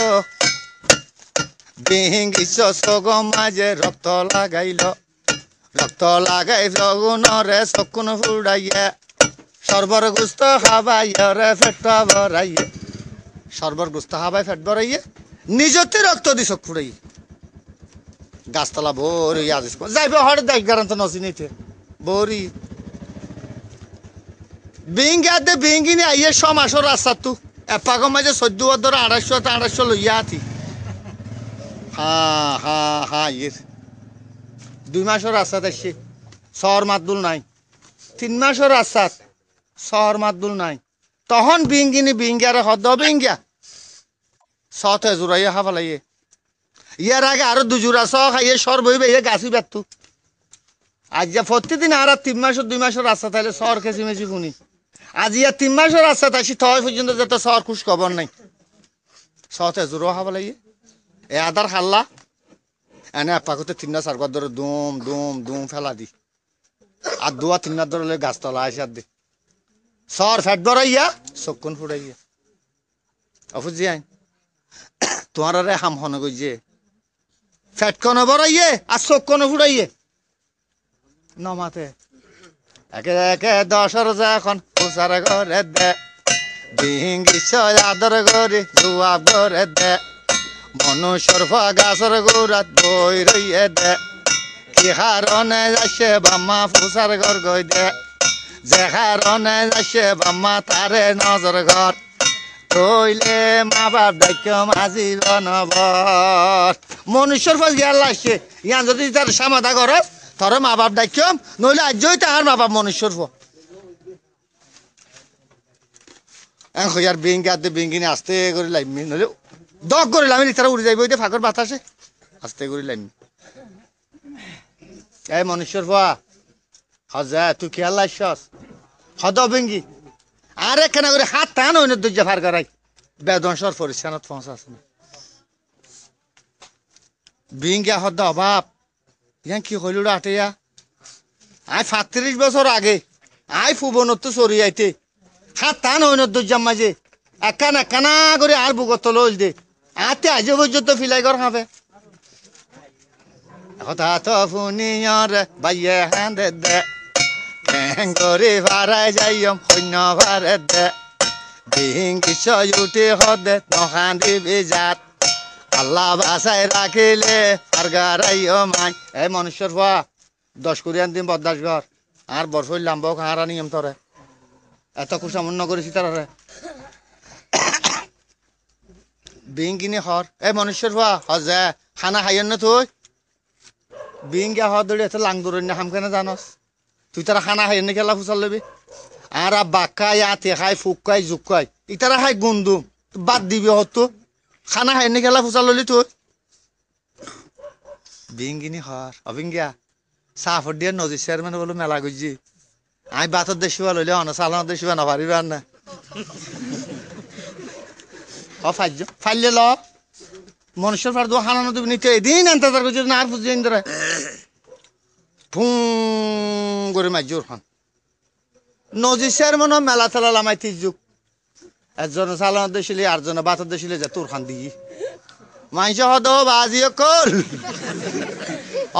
বিহিংগিছ চকুৰ মাজে ৰক্ত লাগাই জগুনরে চকুন ফুড়াইয়ে সর্বর গুস্ত খাবাইরে ফেট ভরাইয়ে সর্বর গুস্ত খাবাই ফেট ভরাইয়ে নিজতে রক্ত দি চোখ ফুড়াইয়ে গাছতলা ভরি আজিস যাইবে হরে দেখ গারান্ত নচিনিতে ভরি বিঙ্গাতে বিঙ্গিনি আইয়ে সমাসর রাস্তা তু এপাক মাঝে 14 বছর 250 লইয়া আতি হ্যাঁ ইয়ের 2 মাসের রাস্তা আসছে শহর মাতদুল নাই 3 মাসের রাস্তা শহর মাতদুল নাই তখন বিঙ্গিনি বিঙ্গারে হদ বিঙ্গা সতে জোড়াইয়া হাফালাইয়ে ইয়ার আগে আরো 2 জোড়া স খাইয়ে সর বইবে এ গাছি বেতু আজ যা প্রতিদিন আর 3 মাসের 2 মাসের রাস্তা তাইলে শহর খেছি মেছি শুনি আজ ইয়া 3 মাসের রাস্তা আসি তয় পর্যন্ত যত শহর খুশ খবর নাই সতে জোড়া হাফালাইয়ে এ আদার হাল্লা এনে পাকতে 3-4 ঘর ধরে দুম ফেলা দি আর 2-3 ধরে গাছতলা আসে আর দি সর ফ্যাট ধরাইয়া চকুন ফুড়াইয়া অফুজি আইন তোমার রে হাম হন গইছে ফ্যাট কোন বড়াইয়ে আর চকুন ফুড়াইয়ে নমাতে একে একে 10 যখন পুসার ঘরে দে বিহিংগিছ আদর করে জুয়াব ঘরে দে মনুষ্যর গাছর গোড়াত বই রইয়ে দে কি হারনে যাচ্ছে বাম্মা ফুসার ঘর গই দে যে হারনে যাচ্ছে বাম্মা তারে নজর ঘর কইলে মা বাপ ডাক্য মাঝি বনবর মনুষ্যর ফাঁস গিয়াল লাগছে ইয়ান যদি তার সামাদা করস তোর মা বাপ ডাক্য নইলে আজই তাহার মা বাপ মনুষ্যর ফ এখন ইয়ার বিঙ্গাতে বিঙ্গিনি আস্তে করে লাইমি নইলে দগ করে লামি তারা উড়ে যাইব ওইটা ফাঁকর বাতাসে আস্তে করে লামি এই মনুষ্যর ফা হজা তুই খেয়াল লাইছস হদ বিঙ্গি আর একখানা করে হাত টান হইন দুর্যা ফার করাই বেদনসর পরিচ্ছানত পৌঁছাস না বিঙ্গা হদ অভাব ইয়ান কি হইল আটেয়া আই 35 বছর আগে আই ফুবনত চরি আইতে হাত টান হইন দুর্যাম মাঝে একানা কানা করে আর বুগত লইল দে আতে আজ পর্যন্ত ফিলাই কর খাবে কথা তো ফুনিয়র বাইয়ে হাঁদে দে করে ভাড়ায় যাইম সৈন্য ভাড়ে দে বিহিংগিছ উঠে হদে নখান দিবি জাত আল্লাহ বাসায় রাখিলে আর গারাইও মাই এই মনুষ্যর ফা 10 কোরিয়ান দিন বদাস ঘর আর বরফই লাম্ব খাহারা নিয়ম তরে এত কুসামন্য করেছি তারা বিঙ্গিনি হর এই মনুষ্যর ফা হজে খানা খাইয়েন না তুই বিঙ্গা হর দৌড়ে এত লাং দৌড় না হাম কেন জানস তুই তারা খানা খাইয়েন না খেলা ফুসাল লবি আর বাক্কাই আতে খাই ফুকাই জুকাই ইতারা খাই গুন্দু বাদ দিবি হতো খানা খাইয়েন না খেলা ফুসাল ললি তুই বিঙ্গিনি হর অবিঙ্গা সাফর দিয়ে নদী চেয়ারম্যান বলো মেলা গুজি আমি বাতর দেশিবা লইলে অন চালানোর দেশিবা না পারিবার না ফাইলে ল মনুষ্যর ফার দো হানানো তুমি নিতে এদিন আনতে করছি না আর বুঝিয়ে ধরে ফুঁ করে মাইজোর খান নদী চেয়ারম্যান মেলা তেলা লামাই 30 যুগ একজনে চালানোর দেশিলে আরজনে বাতর দেশিলে যে তোর খান দিই মাইস হদ বাজিও কল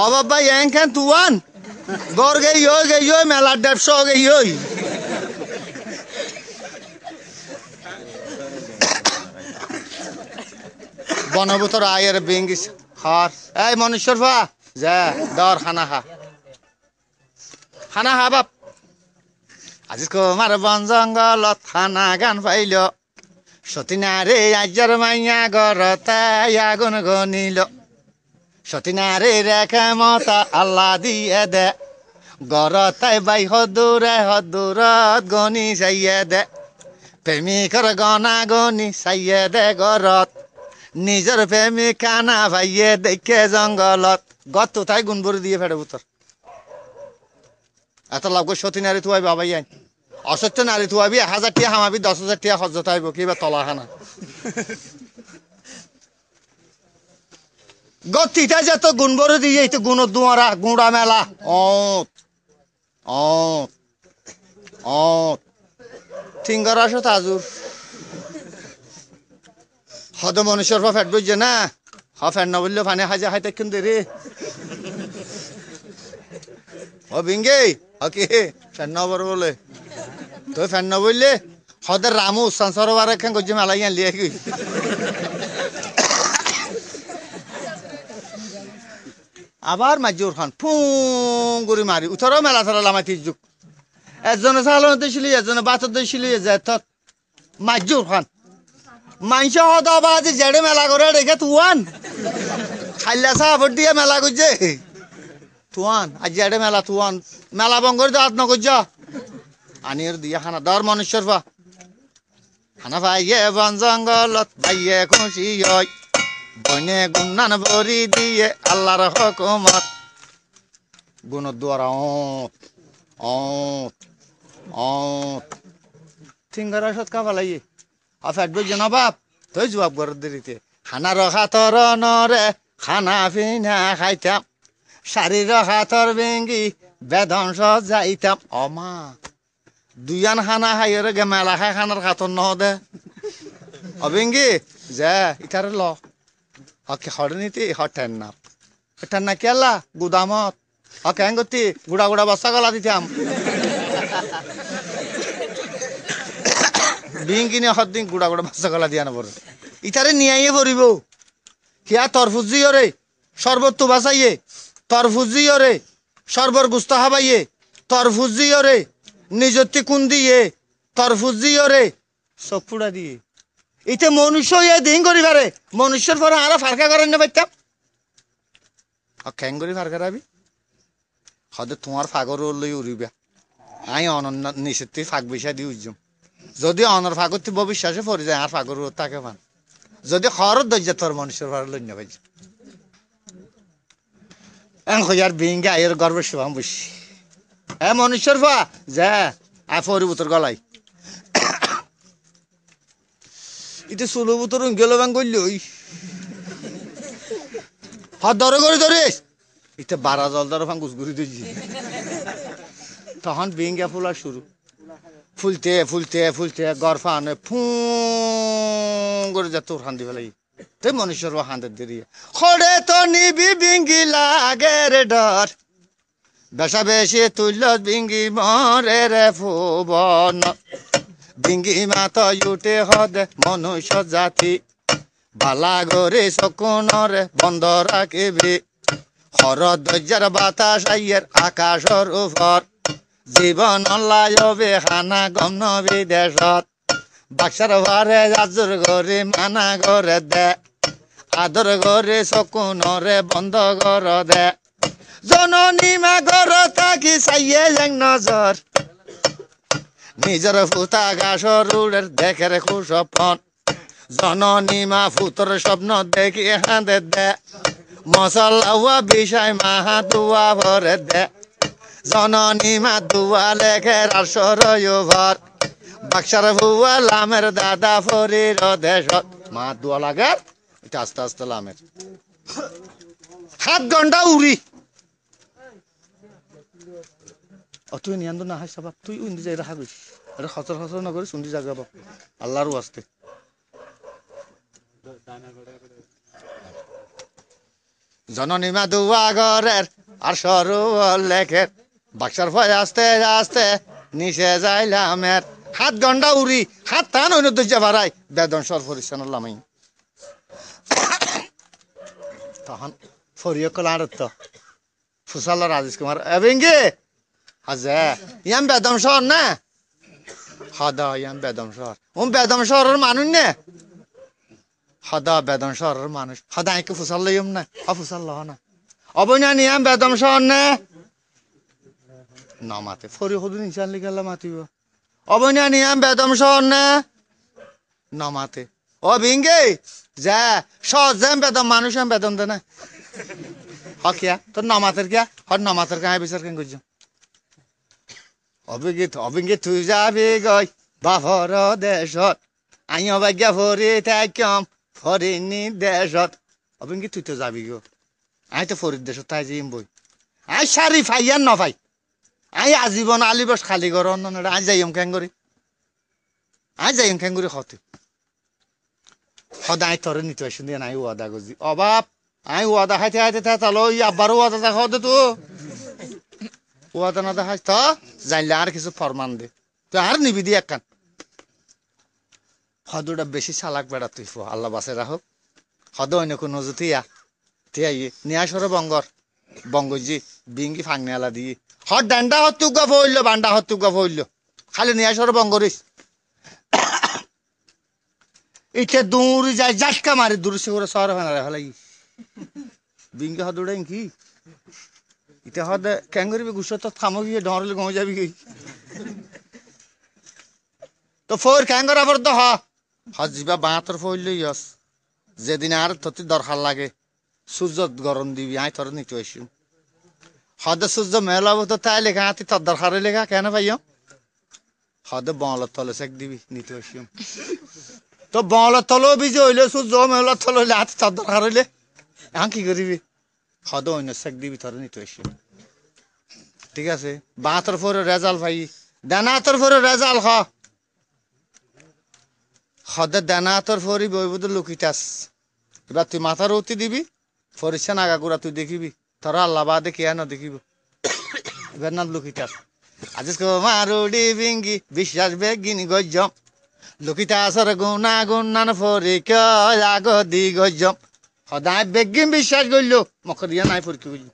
অবাব ভাই এখান তুয়ান গড় গেই মেলার 150 গেই বনভূতর আয়ের বিঙ্গিস হর এই মনুষ্যর ফা যা দর খানা খা বাপ আজি কুমার বন জঙ্গলত খানা গান পাইল সতীনারে আজ্জার মাইয়া গরতাই আগুন গনিল সতীনারে রেখে মতা আল্লাহ দিয়ে দে গরতাই বাই হদুরত গনি চাইয়ে দে প্রেমিকর গনা গনি চাইয়ে দে গরত নিজের প্রেমিক কানা ভাইয়ে দেখে জঙ্গলত গত তাই গুণবরি দিয়ে ফেড়ে উত্তর এত লাভ করে সতী নারী থুয়াবি বাবাই আইন অসত্য নারী থুয়াবি 1000 টিয়া হামাবি 10,000 টিয়া হজ তাইব কিবা তলা খানা গতিটা যত গুণবরি দিয়ে তো গুণ দুয়ারা গুঁড়া মেলা ঠিঙ্গর আসো তাজুর হদ মনুষ্যর ফেট বুঝছে না ফেন না বললে ফানে হাজা হাইতে কিন্তু রে ও বিঙ্গে ওকে ফেন না বড় বলে তো ফেন না বললে হদের রামু উস্তান সরোবার এখান করছে মেলাই আনলিয়ে কি আবার মাজুর খান ফুং করে মারি উঠরও মেলা ধরা লামাতি যুগ একজনে সালামতে ছিল একজনে বাচ্চাদের ছিল যে তত মাজুর খান মাংস হতা বাজে জেড়ে মেলা করে রেখে তুয়ান খাইলা সাহাবর দিয়ে মেলা করছে তুয়ান আজ জেড়ে মেলা তুয়ান মেলা বঙ্গর দাঁত ন করছ আনির দিয়ে খানা দর মনুষ্যর পা খানা ভাইয়ে বন জঙ্গলত ভাইয়ে খুশি হয় বনে গুন্নান ভরি দিয়ে আল্লাহর হুকুমত গুণর দুয়ার থিঙ্গারা সৎ কাপালাইয়ে আফাট বই জনাবাপ তুই জবাব কর দেরিতে খানা রখা তর নরে খানা পিনা খাইতাম শাড়ির হাতর ভেঙ্গি বেদংশ যাইতাম অমা দুইয়ান খানা খাইয়ের গে মেলা খাই খানার খাতর ন দে অভেঙ্গি যা ইটারে ল হকে হরনীতি হটেন না এটার না কেলা গুদামত হকে হেঙ্গতি গুড়া গুড়া বস্তা গলা দিতাম বিং কিনে হদিন গুড়া গুড়া বস্তা গলা দিয়া নবর ইটারে নিয়াইয়ে পড়িব হিয়া তরফুজি রে শরবত বাসাইয়ে তরফুজি রে সরবর গুস্তা হাবাইয়ে তরফুজি রে নিজতি কুন দিয়ে তরফুজি রে সব ফুড়া দিয়ে ইতে মনুষ্য ইয়ে দিন করি পারে মনুষ্যর পরে আরো ফারকা করেন না পাইতাম খ্যাং করি ফারকা রাবি হদে তোমার ফাগর লই উড়িবা আই অনন্য নিষেধ ফাঁক বিষয় দিয়ে উজ্জম যদি অনর ফাগর ভবিষ্যতে পড়ে যায় আর ফাগর তাকে পান যদি খরচ দরজা তোর মনুষ্যর পরে লই না পাইছে এন খোঁজার বিঙ্গে আয়ের গর্বের শুভাম বসি হ্যাঁ মনুষ্যর পা যা আয় পরিবতর গলাই ইতে ষোলো বছর গেল ব্যাং করলি ওই হাত ধরে করে ধরিস ইতে 12 জল ধরে ফাং ঘুরি দিয়েছি তখন বিঙ্গা ফুলা শুরু ফুলতে ফুলতে ফুলতে গরফা আনে ফু করে যা তোর খান্দি ফেলাই তুই মনুষ্যর হান্দের দিয়ে খড়ে তো নিবি বিঙ্গি লাগের ডর বেশা বেশি তুলল বিঙ্গি মরে রে ফুবন বিঙ্গি মাত উঠে হদে মনুষ্য জাতি বালা গরে শকুনরে বন্ধ রাখিবি হর দরজার বাতাস আইয়ের আকাশর উপর জীবন লাইবে খানা গম বিদেশত বাক্সার ভারে আজর ঘরে মানা ঘরে দে আদর ঘরে শকুনরে বন্ধ ঘর দে জননী মা ঘর থাকি চাইয়ে যাং নজর নিজের ফুতা গাছর রুড়ের দেখে রেখু স্বপ্ন জননী মা ফুতর স্বপ্ন দেখি হাঁদে দে মশলা বিষয় মাহা দুয়া ভরে দে জননী মা দুয়া লেখে রাসর ভর বাক্সার ভুয়া লামের দাদা ফরির দেশত মা দুয়া লাগে এটা আস্তে আস্তে লামের 7 ঘন্টা উড়ি তুই নিয়ান না হাস বাপ তুই উন্দি যাই রাখা গেছিস এটা খচর খচর না করিস উন্দি জায়গা বাপ আল্লাহরও আসতে জননী মা দুয়া ঘরের আর সরু লেখের বাক্সার ভয় আস্তে আস্তে নিচে যাইলামের 7 ঘন্টা উড়ি হাত টান হইন দরজা বাড়াই বেদন সর ফরিসান লামাই তখন ফরিয় কলার তো ফুসাল রাজেশ কুমার এবেঙ্গে হাজে ইয়াম বেদম শহর না হদা ইয়াম বেদম শহর বেদম শহরের মানুষ নে হদা বেদম শহরের মানুষ হদা আইকে ফুসাল লইম না ফুসাল লহ না অবনা নিয়াম বেদম শহর না না মাতে ফরি হদুন ইনশাল লিগালা মাতিব অবনা নিয়াম বেদম শহর না না মাতে ও বিঙ্গে যা সহজ বেদম মানুষ বেদম দে না হকিয়া তোর নামাতের কিয়া হর নামাতের কাহে বিচার কেন করছ অবিঙ্গে তুই যাবি গই বাফর দেশত আই অবাজ্ঞা ফরি থাকম ফরিনি দেশত অবিঙ্গে তুই তো যাবি গো আই তো ফরির দেশত তাই যাইম বই আই সারি ফাইয়ার ন ভাই আই আজীবন আলিবস খালি ঘর অন্য আই যাইম কেন করি আই যাইম কেন করি হতে সদায় তোরে নিতে আসুন দিয়ে নাই ওয়াদা করছি অবাব আমি ওয়াদা খাইতে খাইতে তাহলে ওই আব্বারও ওয়াদা দেখা দে তো ওয়াদা না দেখাস তো জানলে আর কিছু ফরমান দে তুই আর নিবি দি একখান হদুটা বেশি চালাক বেড়া তুই আল্লাহ বাসে রাখো হদ অন্য কোনো তুইয়া তুই নিয়ে আসরে বঙ্গজি বিঙ্গি ফাংনে আলা দিয়ে হদ ডান্ডা হত্যুগা ফইল বান্ডা হত্যুগা ফইল খালি নিয়ে আসরে বঙ্গরিস ইচ্ছে দৌড়ি যায় জাটকা মারি দূরসে করে শহর ফেনারে ফেলাই বিঙ্গি হদুড়া কি ইতে হদ কেন করবি গুছ তো থামো গিয়ে ডরলে গো যাবি কি তো ফোর কেন করাবার তো হজ যা বাঁতর ফইল ইয়স যেদিন আর তোর দরকার লাগে সূর্য গরম দিবি আই তোর নিতে আসি হদ সূর্য মেলাবো তো তাই লেখা হাতি তোর দরকার লেখা কেন ভাইও হদ বঙলের তলে সেক দিবি নিতে আসি তো বঙলের তলেও বিজে হইলে সূর্য মেলার তলে হইলে হাতি তোর দরকার হইলে এখন কি করবি হদ অন্য সেক দিবি তোর নিতে আসি ঠিক আছে বাঁতর ফোরে রেজাল্ট ভাই দানাতর ফোরে রেজাল্ট হদে দানাতর ফরি বইবুদ লুকিটাস এবার তুই মাথার উতি দিবি ফরিসা নাগা গুড়া তুই দেখিবি তোরা আল্লাহ বাদে কে না দেখিব এবার না লুকিটাস আজ মারুডি বিঙ্গি বিশ্বাস বেগিনি গজ্জম লুকিটাসর গুনা গুনান ফরি কাগ দি গজ্জম সদায় বেগিন বিশ্বাস করল মখ দিয়া নাই পরীক্ষা করল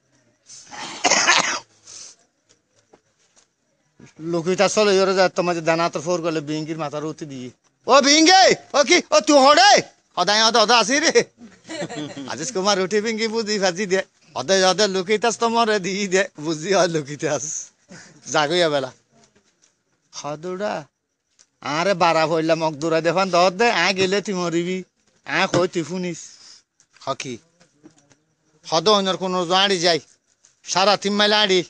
লুকিটা চলে যায় তোমার দানাতর ফোর করলে বিঙ্গির মাথার উতি দিয়ে ও বিঙ্গে ও কি ও তুই হড়ে সদায় হদা আসি রে আজিজ কুমার উঠি বিঙ্গি বুঝি ভাজি দে হদে হদে লুকিতাস তোমার দি দে বুঝি হয় লুকিতাস জাগইয়া বেলা হদুড়া আরে বারা হইলা মক দূরা দেখান দর দে গেলে তুই মরিবি কই তুই শুনিস হকি হদ অন্যর কোনো আড়ি যাই সারা 3 মাইল আড়ি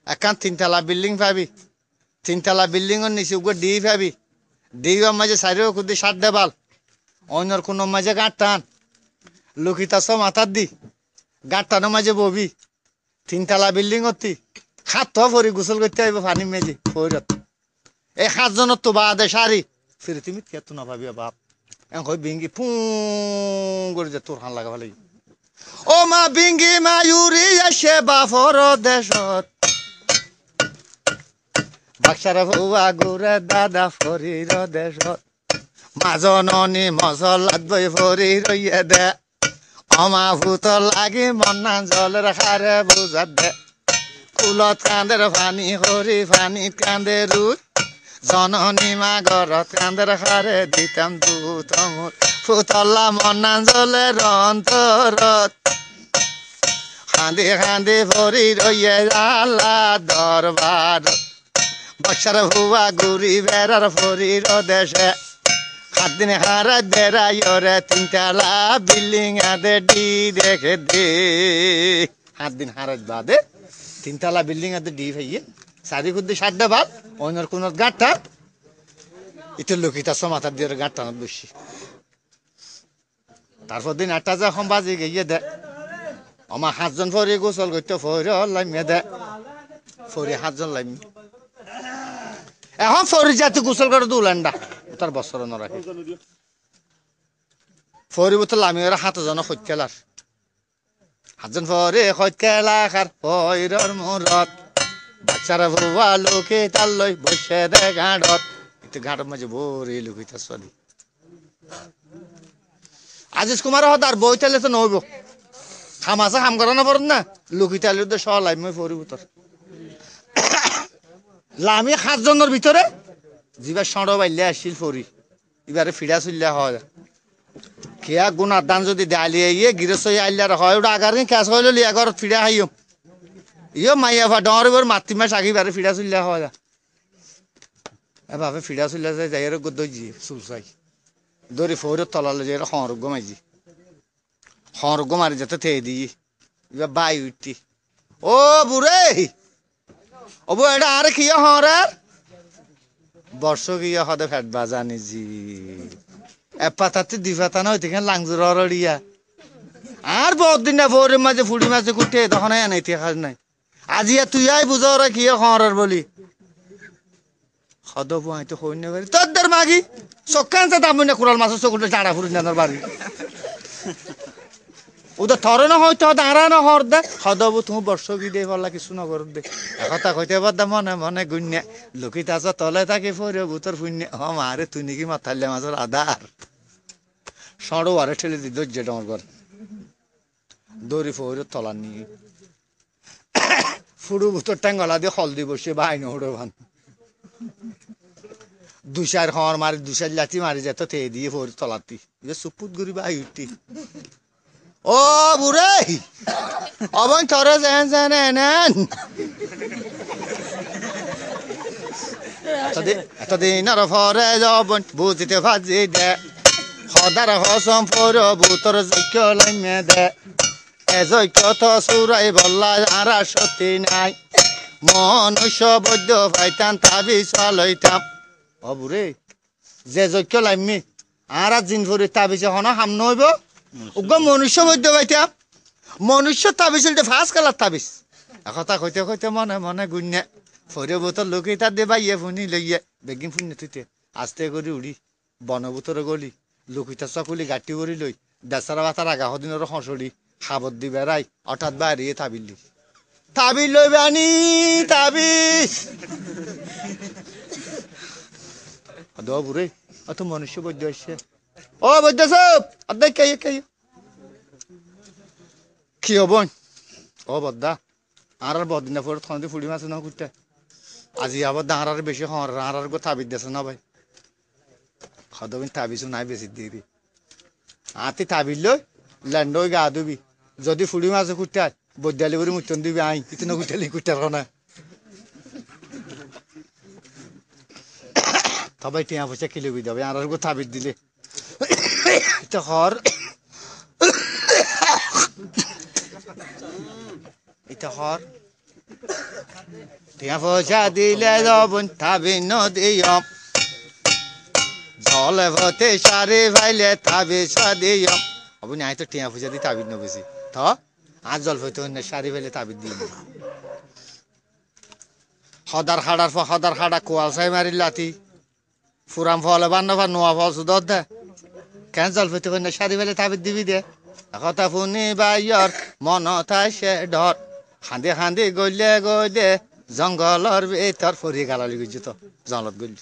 একান 3তলা বিল্ডিং পাবি 3তলা বিল্ডিংয়ের নিচে উপর ডি পাবি ডিওর মাঝে সাইরেও খুদি 7 দেবাল অন্যর কোনো মাঝে গাঁট টান লুকিতাস মাথার দি গাঁট টানের মাঝে ববি 3তলা বিল্ডিং অতি খাত ভরি গোসল করতে আইব পানি মেজে ফৈরত এই 7 জনের তো বাদে সারি ফিরে তুমি কেত না ভাবিয়া বাপ এখন বিঙ্গি ফু করে যে তোর হান লাগা ভালো ও মা বিঙ্গি মায়ুরি আসে বাফর দেশত বাক্সার ভুয়া গুরে দাদা ফরির দেশত মাজননি মজলাত বই ফরি রইয়ে দে অমা ভূত লাগি মন্না জলের খারে বুঝাত দে কুলত কান্দের ফানি হরি ফানি কান্দে রুই জননী মা ঘরত কান্দের খারে দিতাম দুধ মুর ফুতল্লা মন্না জলের অন্তরত খান্দে খান্দে ফরি রইয়ে আল্লাহ দরবার বাক্সার ভুয়া গুরি বেড়ার ফরির দেশে 7 দিন হারা বেড়াইরে 3তলা বিল্ডিং আদে ডি দেখে দে 7 দিন হারাজ বাদে 3তলা বিল্ডিং আদে ডি ভাইয়ে সারি খুদ্দি 7 দেবাল অন্যর কোন গাঁটটা ইতে লুকিতাস মাথার দিয়ে গাঁটটা বসি তারপর দিন 8টা যখন বাজে গিয়ে দে আমার 7 জন ফরি গোসল করতে ফরি লাইমে দে ফরি 7 জন লাইম এখন ফরি জাতি গোসল করে দুলান্ডা তার বছর নরাখে ফরি বোতল আমি ওরা 7 জন খৈতকেলার 7 জন ফরি খৈতকেলা খার ফইরর মুরত বাচ্চারা ভুয়া লোকে তাল লই বসে দে গাঁড়ত ইতে গাঁড়ের মাঝে ভরি লুকিতা সদি আজিজ কুমার হদার বইতালে তো নইব খামাসা খাম করা না পড়ন না লুকিতালে তো সলাই মই ফরি বোতল লামি 7 জনের ভিতরে জিবার সড় বাইলে আসিল ফরি এবারে ফিরা চললে হয় কেয়া গুণার দান যদি ডালিয়ে ইয়ে গিরস আইলার হয় ওটা আগার ক্যাশ হইল লিয়া ঘর ফিরা হাইও ইয়ে মাইয়া ভা ডর মাতৃ মাস আগে বারে ফিরা চললে হয় এভাবে ফিরা চললে যায় যাই গদ্দি চুলচাই দৌড়ি ফৌরের তলালে যে হরগ্য মাইজি হরগ্য মারি যেতে থে দিই এবার বাই উঠতি ও বুড়ে ও বউ এটা আর কি হরার বর্ষ গিয়া হদে ফ্যাট বাজানি জি এক পাতাতে 2 পাতা না হইতে লাংজুর অরড়িয়া আর বহুত দিন না ফৌরের মাঝে ফুড়ি মাঝে কুটে তখন নাই খাস নাই আজি তুই আই বুঝো ওরা কি হরার বলি সদ বুয়াই তো হইন বাড়ি তোর দের মাগি চক্কানতে দামনে কুড়াল মাছ চকুলে টাড়া ফুরি নানার বাড়ি ওদের থরে না হয়তো দাঁড়া না হর দে সদবু তুমি বর্ষ কি দে বললা কিছু নগর দে কথা কইতে পারদা মনে মনে গুন্যা লুকিত আছ তলে তাকে ফরে বুতর পুণ্য হ মারে তুই নাকি মাথালে মাছের আধার সড়ো আরে ঠেলে দি ধৈর্য ডমর কর দড়ি ফরে তলা নিয়ে ফুড়ু বুতর টাঙ্গলা দিয়ে হলদি বসে বাইন হড়ো ভান দুসার হর মারি দুসার লাঠি মারি যেত তে দিয়ে ফরে তলাতি সুপুত গুড়ি বাই উঠতি ও বুড়ে অবন থরে যেন যেন এনেন এতদিন আর ফরে যাবন বুঝিতে ভাজি দে সদার হসম ফর বুতর যজ্ঞ লাইমে দে এ যজ্ঞ তো সুরাই বল্লা আর সত্যি নাই মনুষ্য বৈদ্য ভাইতাম তাবি চলইতাম ও বুড়ে যে যজ্ঞ লাইমি আর জিন ভরি তাবিছে হন হাম নইব উগ্র মনুষ্য বৈদ্য ভাইতাম মনুষ্য তাবিজ ফার্স্ট কালার তাবিজ কথা কইতে কইতে মনে মনে গুন্যা ফরে বোতল লোকে তার দে বাইয়ে ফুনি লইয়ে বেগিন ফুনি তুইতে আস্তে করে উড়ি বনভূতর গলি লুকিতা চকুলি গাঁটি করি লই দেশার বাতার আগা হদিনের হসড়ি খাবত দি বেড়াই হঠাৎ বাড়িয়ে তাবিলি তাবিল লইবে আনি তাবিজ বুড়ে অত মনুষ্য বৈদ্য আসছে ও বৈদ্য সব অর্ধেক কে কে কি হবন ও বদ্দা আর বদিনা পরে থন্দি ফুড়ি মাছ না কুটতে আজি আবার দাঁড়ার বেশি হর আর গো তাবিজ দেছে না ভাই খদবিন তাবিজও নাই বেশি দিয়ে আতি তাবিল লই ল্যান্ডই গা দুবি যদি ফুড়ি মাছ কুটতে বৈদ্যালি করে মুচন দিবি আই ইতনে কুটালি কুটার না তবে টিয়া পয়সা কিলোবি দেবে আর গো তাবিজ দিলে তো হর এটা হর টিয়া পয়সা দিলে যাবন তাবি নদিয়ম জলে ভতে সারে ভাইলে তাবি সাদিয়ম আপনি আই তো টিয়া পয়সা দিয়ে তাবিজ নবেছি থ আর জল ভতে অন্য সারি ভাইলে তাবিজ দিই হদার হাড়া কোয়াল সাই মারি লাতি ফুরাম ফলে বান্ন বা নোয়া ফল সুদর দে কেন জল ভতে অন্য সারি ভাইলে তাবিজ দিবি দে কথা শুনি বাইয়র মন তাই সে ডর খান্দে খান্দে গলে গলে জঙ্গলর ভিতর ফরি গালালি গেছি তো জঙ্গলত গলি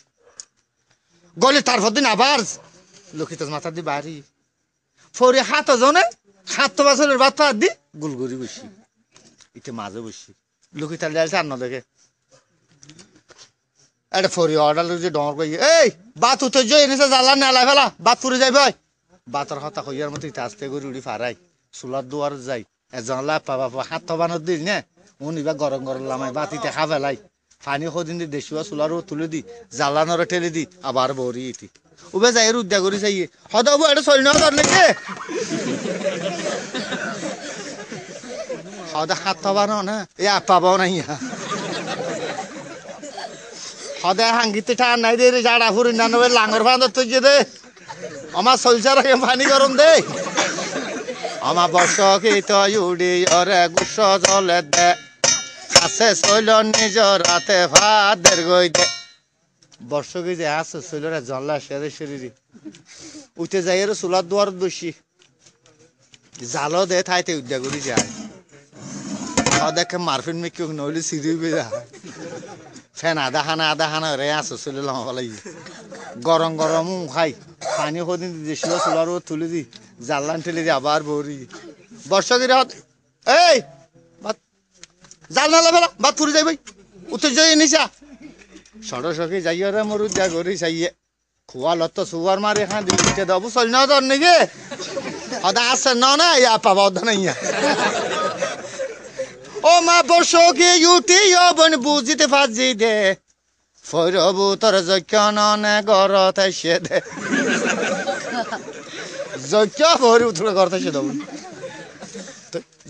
গলি তারপর দিন আবার লক্ষিত মাথা দি বাড়ি ফরি হাত জনে 7 বছরের বাচ্চা দি গুলগুড়ি বসি ইতে মাঝে বসি লক্ষিতার ডাল চার না দেখে এটা ফরি অর্ডার যে ডর কই এই বাত উঠে যে এনেছে জ্বালা নেলাই ফেলা বাত পুরে যাই ভাই বাতর হতা হইয়ার মতো ইতে আস্তে করে উড়ি ফারাই চুলার দুয়ার যাই এজন লাভ পাবা হাত বানোর দিল নে উনিবা গরম গরম লামাই বাতিতে খা ফেলাই পানি সদিন দি দেশুয়া চুলারও তুলে দি জ্বালানোর ঠেলে দি আবার বরি ইতি উবে যাই উদ্যা করি চাইয়ে সদাবু এটা চলি না ধর নাকি সদা হাত বানো না এ পাবাও নাই সদায় হাঙ্গিতে ঠান নাই দে জাড়া ফুরি না নবে লাঙর বাঁধর তুই দে আমার চলছার পানি গরম দে আমার বর্ষকে তয় উড়ি অরে গুস জলে দে আছে শৈল নিজ রাতে ভাদের গই দে বর্ষকে যে আছে শৈলরা জল্লা সেরে শরীরে উঠে যাই এর চুলার দুয়ার দোষী জালো দে থাইতে উদ্যা করি যায় দেখে মারফিন মেকি নইলে সিঁড়ি যায় ফেন আধা হানা রে আছে শৈল লামালাই গরম গরম খাই পানি সদিন দেশি চুলার তুলে দি জাল্লান ঠেলে দি আবার বরি বর্ষকের এই জাল নালা ফেলা বাদ পুরি যাই ভাই উত্তর যাই নিশা সড়সকে যাই রে মরু যা গরি চাইয়ে খোয়া লত সুয়ার মারে খান দিতে দেবো চল না তোর নাকি সদা আছে না ইয়া পাবা অধ নাই ও মা বর্ষকে ইউটি বন বুঝিতে ফাজি দে ফৈরবু তোর যজ্ঞ নে ঘরত এসে দে যজ্ঞ ভরি উঠলে ঘরত এসে দেব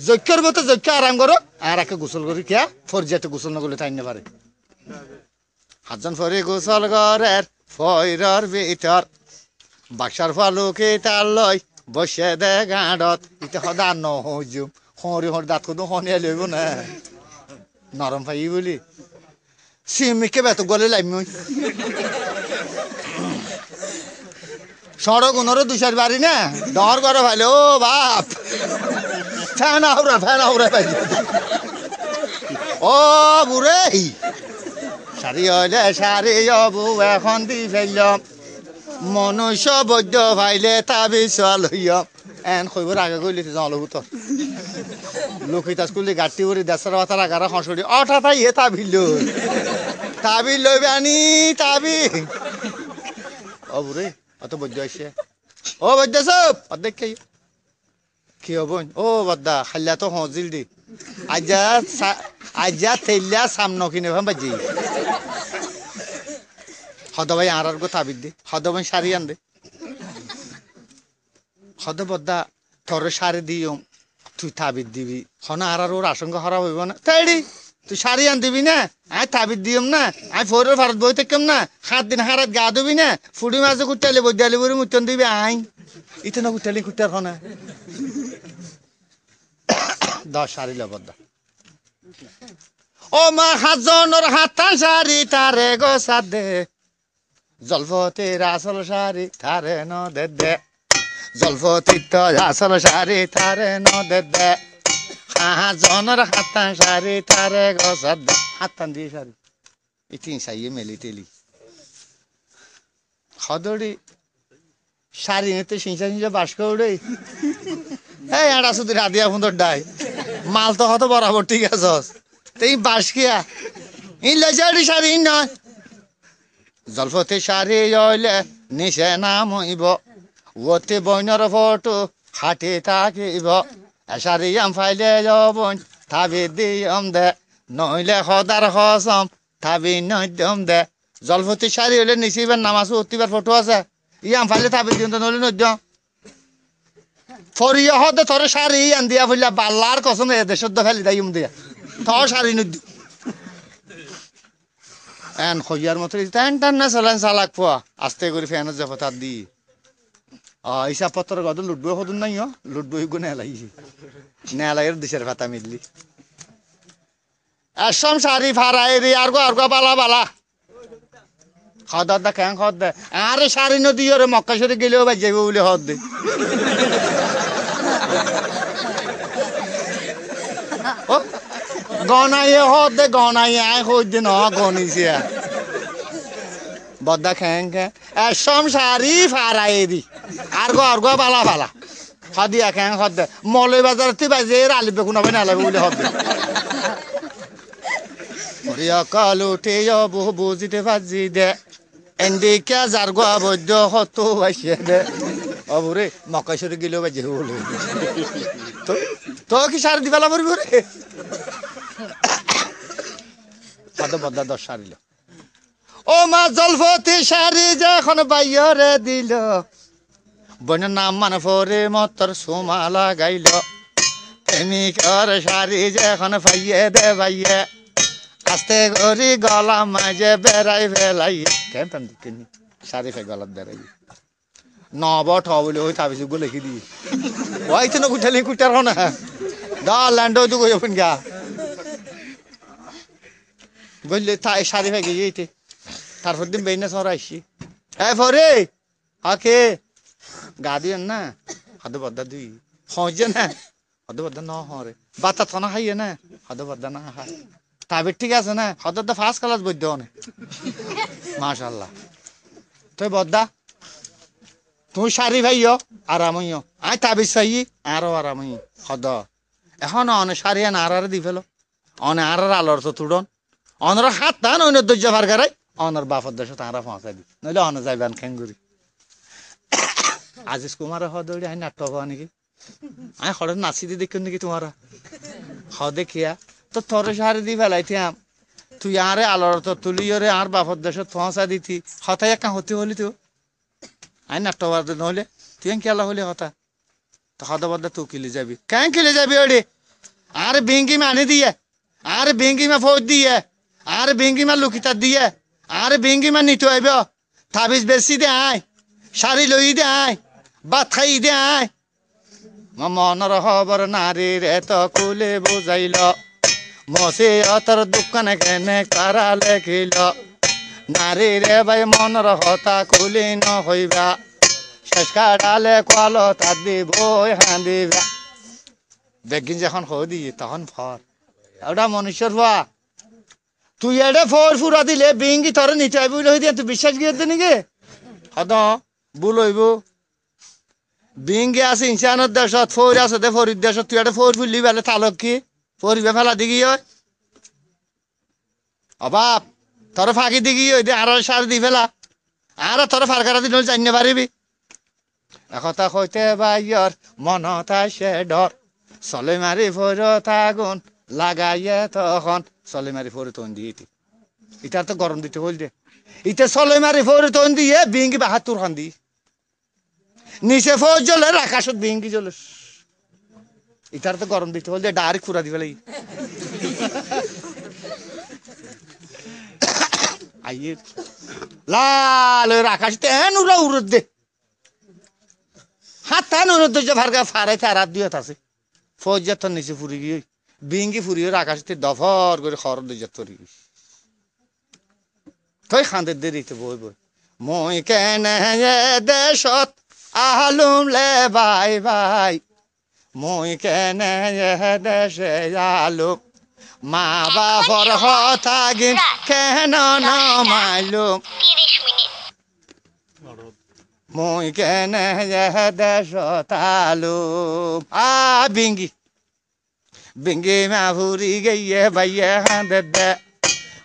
যজ্ঞর মতো যজ্ঞ আরাম করো আর একে গোসল করি কে ফরজিয়াতে গোসল না করলে তাই না পারে 7 জন ফরি গোসল ঘরের ফৈরর ভিতর বাক্সার ফালুকে তার লই বসে দে গাঁডত ইতে সদা নহজুম হরি হর দাঁত কোনো হনিয়া লইব না নরম পাই বলি সিমিকে বেত গলে লাইমি সড়ক উনরো দুশার বাড়ি না ডর করে ভাইলে ও বাপ ফ্যান আউরা পাই ও বুড়ে শাড়ি হইলে শাড়ি অবু এখন দি ফেললাম মনুষ্য বৈদ্য ভাইলে তাবি চল হইয়াম এন কইবার আগে কইলি জলবু তোর লক্ষিতা স্কুলে গাঁটি উড়ি দেশের বাতার আগারা হসড়ি অঠা তাই এ তাবিল লইবে আনি তাবি ও বুড়ে অত বৈদ্য আসছে ও বৈদ্য সব অর্ধেক কি হব ও বদ্দা খাল্লা তো হজিল দি আজা থেলিয়া সামনে কিনে বাজি হদ ভাই আর গো তাবিদ দে হদ ভাই শাড়ি আন দে হদ বদ্দা তোর শাড়ি দিও তুই তাবিদ দিবি হন আর ওর আশঙ্কা খারাপ হইব না তাইডি তুই শাড়ি আন দিবি না আই তাবিদ দিম না আই ফোরের ভারত বই থেকেম না 7 দিন হারাত গা দিবি না ফুড়ি মাঝে কুটালে বৈদ্যালি বলে মুতন দিবি আই ইতে না কুটালি কুটার হনা 10 শাড়ি লবদ্দা ও মা হাজনের হাতা শাড়ি তারে গো সাদে জলফতে আসল শাড়ি তারে ন দে দে জলফতি তো আসল শাড়ি তারে ন দে দে হাজনের হাতা শাড়ি তারে গো সাদে হাতান দিয়ে শাড়ি ইতিন সাইয়ে মেলি তেলি খদড়ি শাড়ি নিতে সিংসা বাস করে এই আড়া শুধু রাধিয়া ফুন্দর ডাই মাল তো হতো বরাবর ঠিক আছে তুই বাস কিয়া ইন লজাড়ি শাড়ি নয় জলফতে শাড়ি হইলে নিশে নাম হইব ওতে বইনর ফটো হাটে থাকিব শাড়ি আম ফাইলে যাবন থাবি দিয়ম দে নইলে সদার হসম থাবি নদ্যম দে জলফতে শাড়ি হইলে নিশিবার নামাজ উঠিবার ফটো আছে ইয়াম ফাইলে থাবি দিয়ম তো নইলে নদ্য ফরিয়া হদে তোর শাড়ি আন দিয়া ফেললা বাল্লার কসম এ দেশত ফেলি দাইম দিয়া তোর শাড়ি নদ্য এন খইয়ার মতো টান না চালাক পোৱা আস্তে করে ফ্যানের যে ফতার দি হিসাব পত্র গদ লুটবই সদুন নাই লুটবই গো নেলাইছি নেলাইয়ের দিশের ভাতা মিললি একশম শাড়ি ফাড়াই রে আর গো বালা খদর দা কেন খদ দে আরে শাড়ি নদী রে মক্কা শরীফ গেলেও বাজ যাইব বলে হদ দে গনাইয়ে হদ দে গনাইয়ে আয় হইদ দে ন গনিছে বদ্দা খেং একশম শাড়ি ফাড়াই দি আর গো বালা হদিয়া খেং হদ দে মলই বাজার তুই বাজে আলি বেগুন হবে না লাগবে বলে হদ দে কাল উঠে বহু বুঝিতে ভাজি দে এন্ডিকা যার গো আবদ্ধ হতো বাসিয়ে দে অবুরে মকাইশ্বরে গেলেও বাজে বলে তো কি শাড়ি দিবেলা পড়বি রে বদ্দা 10 শাড়িল ও মা জলফতি শাড়ি যখন বাইরে দিল বনের নাম মানে পরে মতর সোমা লাগাইল প্রেমিকর শাড়ি যখন পাইয়ে দে ভাইয়ে আস্তে করি গলা মাঝে বেড়াই ফেলাই কেন দিকেনি শাড়ি ফে গলাত বেড়াই নব ঠ বলে ওই তাবিজ গো লিখি দি ওই তো কুঠালি কুটার না দা ল্যান্ড তো কই ওপেন গা বললে তাই শাড়ি ফে গিয়েছে তারপর দিন বেইনা সর আইসি এ ফরে হাকে গা দিয়েন না হাতে বদ্দা দুই হজে না হাতে বদ্দা ন হরে বাতা থনা খাইয়ে না হাতে বদ্দা না হা তবে ঠিক আছে না হদ দা ফার্স্ট ক্লাস বৈদ্য অনেক মাশাআল্লাহ তুই বদ্দা তুই শাড়ি ভাইও আরাম হইও আই তাবিজ চাই আরো আরাম হই হদ এখন অনে শাড়ি আন আর দি ফেলো অনে আর আলোর তো তুড়ন অনর হাত টান অন্য দৈর্য ভার করাই অনর বাপর দেশে তারা পৌঁছাই দি নইলে অনে যাইবান খেঙ্গুরি আজিজ কুমার হদৌড়ি আই নাটক হওয়া নাকি আই হরে নাচি দি দেখুন নাকি তোমারা হ দেখিয়া তো তোর শাড়ি দি ফেলাইতাম তুই আরে আলোর তো তুলিও আর বাপর দেশে পৌঁছা দিতি হতাই একা হতে হলি তো আই নাটক নহলে তুই কেলা হলি হতা তো হদ বদ্দা তুই কিলে যাবি কেন কিলে যাবি ওড়ি আর বেঙ্গি মানি দিয়ে আর বেঙ্গি মা ফৌজ দিয়ে আর বেঙ্গি মা লুকিতা দিয়ে আর বেঙ্গি মা নিতে আইব তাবিজ বেশি দে আয় শাড়ি লই দে আয় ভাত খাই দে আয় মনর খবর নারীর এত কুলে বুঝাইল মসে অতর দোকানে কেনে কারা লেখিল নারী রে ভাই মনর হতা খুলি ন হইবা শেষ কাটালে কল তার দিব হাঁদিবা বেগিন যখন হয়ে দিয়ে তখন ফর ওটা মনুষ্যর হওয়া তুই এটা ফর ফুরা দিলে বিঙ্গি তোর নিতে হইব হই দিয়ে তুই বিশ্বাস গিয়ে নাকি হত ভুল হইব বিঙ্গি আছে ইনসানের দেশত ফৌর আছে দে ফরির দেশত তুই এটা ফৌর ফুললি বেলে তালক কি ফরিবে ফেলা দিগি হয় অভাব তোর ফাঁকি দিগি ওই দিয়ে আর সার দি ফেলা আর তোর ফারকারা দিন জানিয়ে পারিবি একথা কইতে বাইয়র মনত আসে ডর চলে মারি ফোর থাগুন লাগাইয়ে তখন চলে মারি ফোর তন দিয়ে ইটার তো গরম দিতে হল দে ইটা চলে মারি ফোর তন দিয়ে বিঙ্গি বাহাত্তর খান দি নিচে ফোর জ্বলে আকাশত বিঙ্গি জ্বলে ইটার তো গরম দিতে হল দে ডাইরেক্ট খুরা দিবে লাগি আইয়ে লাল আকাশ তেন উড়া উড়ত দে হাত তান অনুদ যে ভারগা ফারে তারাত দিয়ে আছে ফৌজাত নিচে ফুরি গিয়ে বিঙ্গি ফুরিয়ে আকাশতে দফর করে খর দিয়ে তরি তুই খান্দের দেরিতে বই বই মই কেনে দেশত আলুম লে ভাই ভাই মই কেনে দেশে আলুম মা বাপর কথা গিন কেন নমাইলুম মই কেনে দেশত আলুম বিঙ্গি বিঙ্গি মা ফুরি গিয়ে বাইয়ে খান্দে দে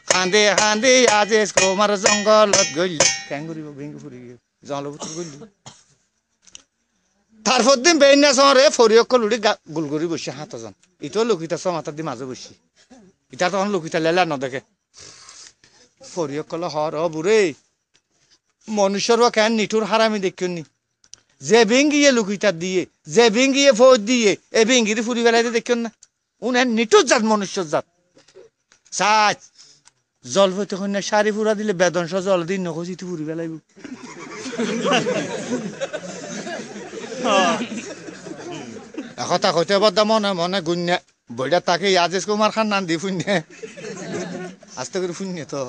খান্দে খান্দে আজ কুমার জঙ্গলত গলি কেন করিব বিঙ্গি ফুরি গিয়ে জঙ্গলত গলি তারপর দিন বেইনা সরে ফরিয়ক লুড়ি গুলগুড়ি বসে হাতজন ইটো লুকিতা মাথার দি মাঝে বসি ইটা তখন লুকিতা লেলা নদেখে ফরিয়ক কল হর বুড়ে মনুষ্যর কেন নিঠুর হারামি দেখিনি যে বিঙ্গিয়ে লুকিতা দিয়ে যে বিঙ্গিয়ে ফৌজ দিয়ে এ বিঙ্গির ফুরি বেলাইতে দেখিন না উনি নিঠুর জাত মনুষ্যর জাত সাজ জল হইতে না শাড়ি ফুরা দিলে বেদনস জল দিন নখসিতে ফুরি বেলাইব কথা কইতে বদা মনে মনে গুন্যা বইটা তাকে আজেশ কুমার খান নান দি ফুন্যে আস্তে করে ফুন্যে তো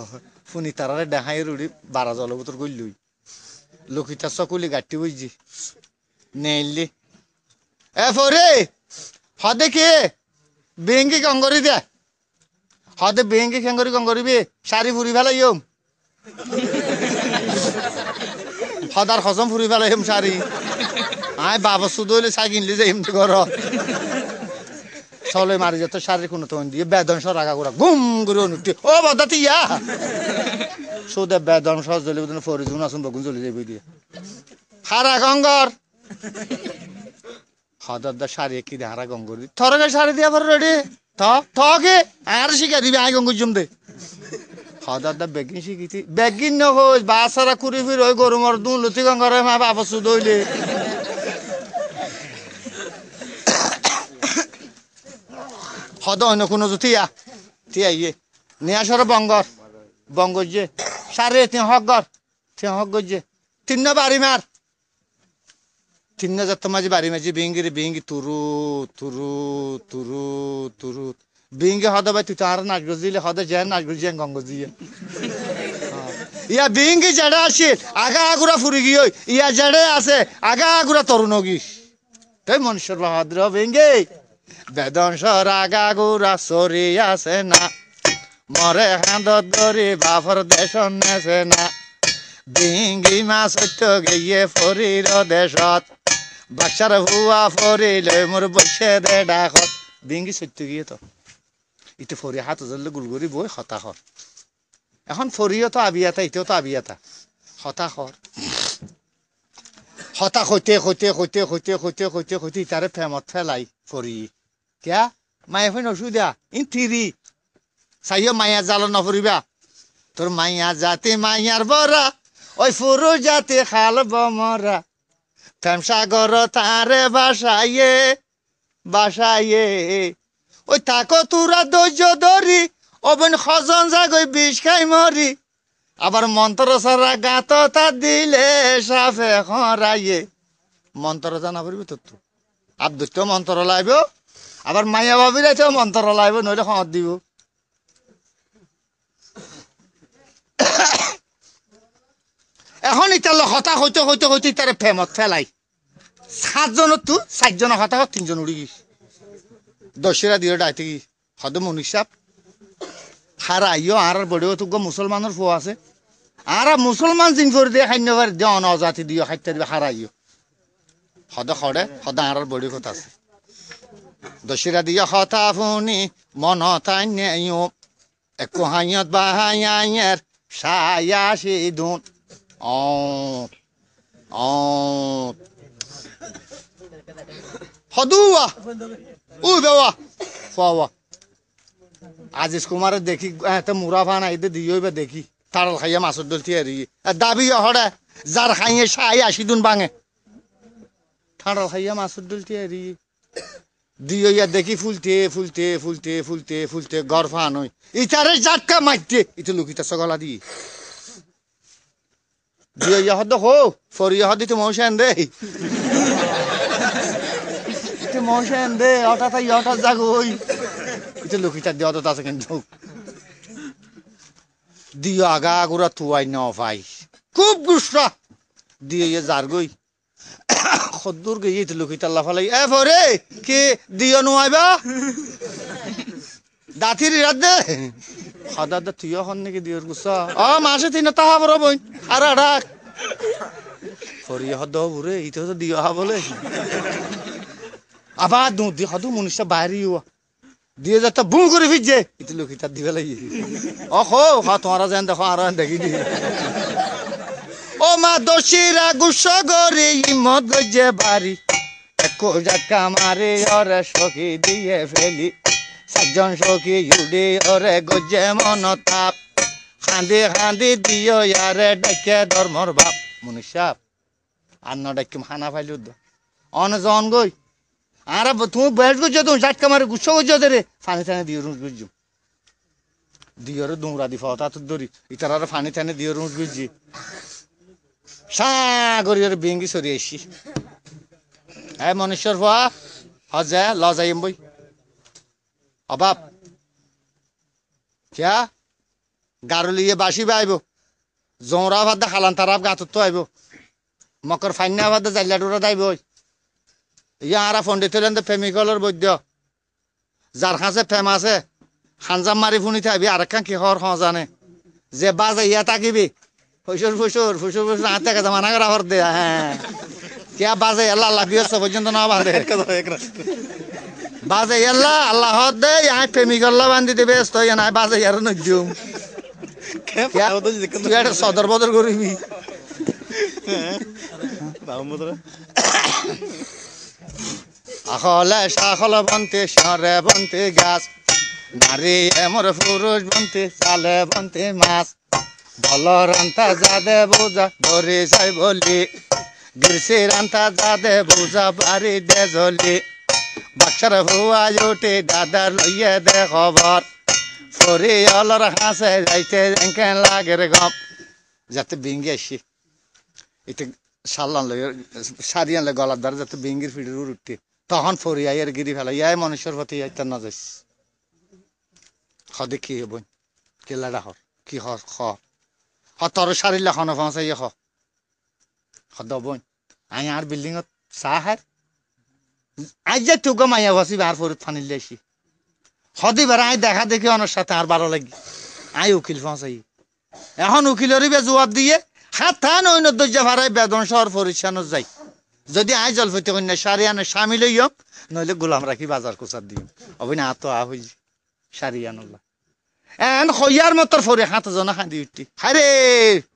ফুনি তারারে দেখাই রুড়ি 12 জলবোতর গইলুই লকিতা চকুলি গাটি বুঝছি নেইলি এ ফরে হদে কে বেঙ্গি কঙ্গরি দে হদে বেঙ্গি কঙ্গরিবি শাড়ি ফুরি ফেলাইম হদার হজম ফুরি ফেলাইম শাড়ি আয় বাবা শুধু হইলে চাই কিনলি যাইম তো ঘর চলে মারি যেত শাড়ি কোনো তখন দিয়ে বেদন সর আগা গোড়া গুম করে অনুটি ও বদাতি ইয়া সুদে বেদন সর জ্বলি ফরি জুন আসুন বগুন জ্বলি যাবি দিয়ে হারা গঙ্গর হদার দা শাড়ি কি দে হারা গঙ্গর দি থরকে শাড়ি দিয়া পর রেডি থকে আর শিখা দিবি আই গঙ্গুর জম দে হদার দা বেগিন শিখিতি বেগিন নহই বাসারা কুড়ি ফির ওই গরুমর দুন লুচি গঙ্গরে মা বাবা সুদ হইলে হদ অন্য কোনো তিয়া তিয়া ইয়ে নিয়ে সর বঙ্গর বঙ্গর যে সারে তিন হকর যে তিন বাড়ি মার তিন যত মাঝে বাড়ি মাঝে বিঙ্গি তুরু তুরু তুরু তুরু বিঙ্গি হদ ভাই তুই তো আর নাচ গজিলে হদ যে নাচ গজি গঙ্গ জিয়ে ইয়া বিঙ্গি জেডে আসি আগা আগুরা ফুরি গিয়ে ইয়া জেডে আছে আগা আগুরা তরুণ গিস তাই মনুষ্যর বাহাদুর বিঙ্গি বেদন সর আগা গুড়া সরি আছে না মরে হাঁদত ধরি বাফর দেশ নেছে না বিঙ্গি মা সত্য গিয়ে ফরির দেশত বাক্সার হুয়া ফরিলে মোর বসে দে ডাকত বিঙ্গি সত্য গিয়ে তো ইটো ফরি হাত জ্বললে গুলগুড়ি বই হতাশর এখন ফরিও তো আবিয়াতা ইতেও তো আবিয়াতা হতাশর হতা হইতে ইতারে ফেমত ফেলাই ফরি क्या माया फैन असुविधा इन थिरी साइयो माया जाल नफरिबा তোর মাইয়া জাতি মাইয়ার বরা ওই ফুরু জাতি খাল বমরা ফেমসাগর তারে বাসাইয়ে ওই তাকো তুরা ধৈর্য ধরি ওবেন খজন জাগই বিষ খাই মরি আবার মন্ত্র সারা গাত তা দিলে সাফে খরাইয়ে মন্ত্র জানা পড়বি তো আব্দুত্ব মন্ত্র লাইব আবার মাইয়া ভাবির আছে মন্ত্র লাইব নইলে খত দিব এখন ইতালে হতা হইতে হইতে হইতে তারে ফেমত ফেলাই 7 জনের তো 4 জন হতা 3 জন উড়ি গিস দশেরা দিয়ে ডাইতে কি হদ মনিক সাহেব হারা আইও আর বড়িও তো মুসলমানের ফো আছে আর মুসলমান জিন করে দিয়ে খাইনবার দিয়ে অনজাতি দিয়ে খাইতে দিবে হারা আইও হদ খড়ে হদ আর বড়ি কথা আছে দশেরা দিয়ে হতা ফুনি মন তাই নেও এক হাইয়ত বাহাইয়ার সায়া সিদুন ও হদুয়া উই বাবা ফাওয়া আজিজ কুমার দেখি এতে মুরাফা নাই দিও দেখি তারাল খাইয়া মাছের দলতি আর দাবি হড়ে যার খাইয়ে সাই 80 দিন ভাঙে তারাল খাইয়া মাছের দলতি আর দিও ইয়া দেখি ফুলতে ফুলতে ফুলতে ফুলতে ফুলতে গরফা নই ইতারে জাটকা মাইতে ইতে লুকিতা সগলা দি দিও ইয়া হদ হো ফরিয়া হদিতে মৌশান দে ইতে মৌশান দে হঠাৎ হঠাৎ জাগই ইতে লুকিতা দেওয়া তো আছে কিন্তু দিও আগা গুড়া তুয়াই ন ভাই খুব গুসরা দিয়ে ইয়ে যার গই খদ্দুর গই ইতে লুকিতা আল্লাহ ফালাই এ ফরে কি দিও নুয়াইবা দাথির রাত দে খাদা দা তুই হন নাকি দিওর গুসা মাসে 3 তাহা বড় বই আর ডাক ফরিয়া হদ বুরে ইতে তো দিও হা বলে আবার দুধ হদু মনুষ্য বাইরেও দিয়ে যাতে বু করে ফিরছে ইতে লুকিতা দিবে লাগি হো তোমারা যেন দেখো আর দেখি দি ও মা দোষীরা গুসা গরে ইমত গজে বাড়ি একো জাকা মারে ওরে সখী দিয়ে ফেলি 7 জন সখী ইউডে ওরে গজে মন তাপ খান্দি খান্দি দিও ইয়ারে ডাকে ধর্মর বাপ মনুষ্য আর ন ডাকিম খানা ফাইলু অন জন গই আর তুমি বেশ গুজো তুমি ঝাটকা মারে গুসা গুজো দে রে ফানি টানে দিও রুজ গুজো দিওরে দুমরা দি ফতা তো দরি ইতারারে ফানি টানে দিও রুজ গুজি সা গরিয়র বেঙ্গি সরি আইছি এ মনুষ্যর ফা হজে লজাইম বই অবাব কিয়া গারলিয়ে বাসি বাইব জোরা ভাদ খালান তারাব গাতত তো আইব মকর ফাইনা ভাদ জাইলা ডোরা দাইব ইয়া আরা ফন্ডিত হলেন তো ফেমিকলর বৈদ্য যার কাছে ফেমাসে খানজাম মারি ফুনি থাকবি আর একখান কি হর জানে যে বাজে ইয়া তাকিবি ফুসুর ফুসুর ফুসুর ফুসুর হাতে কাছে মানা করা হর দে হ্যাঁ কিয়া বাজে আল্লাহ আল্লাহ বিয়স পর্যন্ত না বাঁধে বাজে আল্লাহ আল্লাহ হর দে ইয়া ফেমিকল্লা বান্ধি দেবে ব্যস্ত ইয়া নাই বাজে ইয়ার নজুম তুই একটা সদর বদর করিবি আখলে শাখল বনতে সরে বনতে গাছ নারী এমর পুরুষ বনতে চালে বনতে মাছ বল রান্তা যাদে বোঝা ধরে যাই বলি গিরসি রান্তা যাদে বোঝা বাড়ি দে জলি বাক্সার হুয়া উঠে দাদা লইয়ে দে খবর ফরি অলর হাসে যাইতে কেন লাগে রে গপ যাতে বিঙ্গে আসি এতে সাল্লান লই সারিয়ান লে গলার দ্বারা যাতে বিঙ্গির ফিডের উঠতে তখন ফরিয়া এর গিরি ফেলা ইয়াই মনুষ্যর প্রতি আইতার না যাইস খদে কি হব কেলা ডাহর কি হর খ তোর সারিলা খন ফাঁসাই খদ বই আই আর বিল্ডিংত চাহ হার আজ যে তুক মাইয়া বসি আর ফরিত ফানিলে আসি হদি বেড়া আই দেখা দেখি অনের সাথে আর ভালো লাগি আই উকিল ফাঁসাই এখন উকিলেরই বে জবাব দিয়ে হাত থান অন্য দরজা ভাড়াই বেদন শহর পরিচ্ছানো যাই যদি আই জলফতি কন্যা সারিয়ানো স্বামী লইম নইলে গোলাম রাখি বাজার কোচার দিম অবৈ না তো আ হই সারিয়ানুল্লাহ এন হইয়ার মতর ফরে হাত জনা খাঁদি উঠি হারে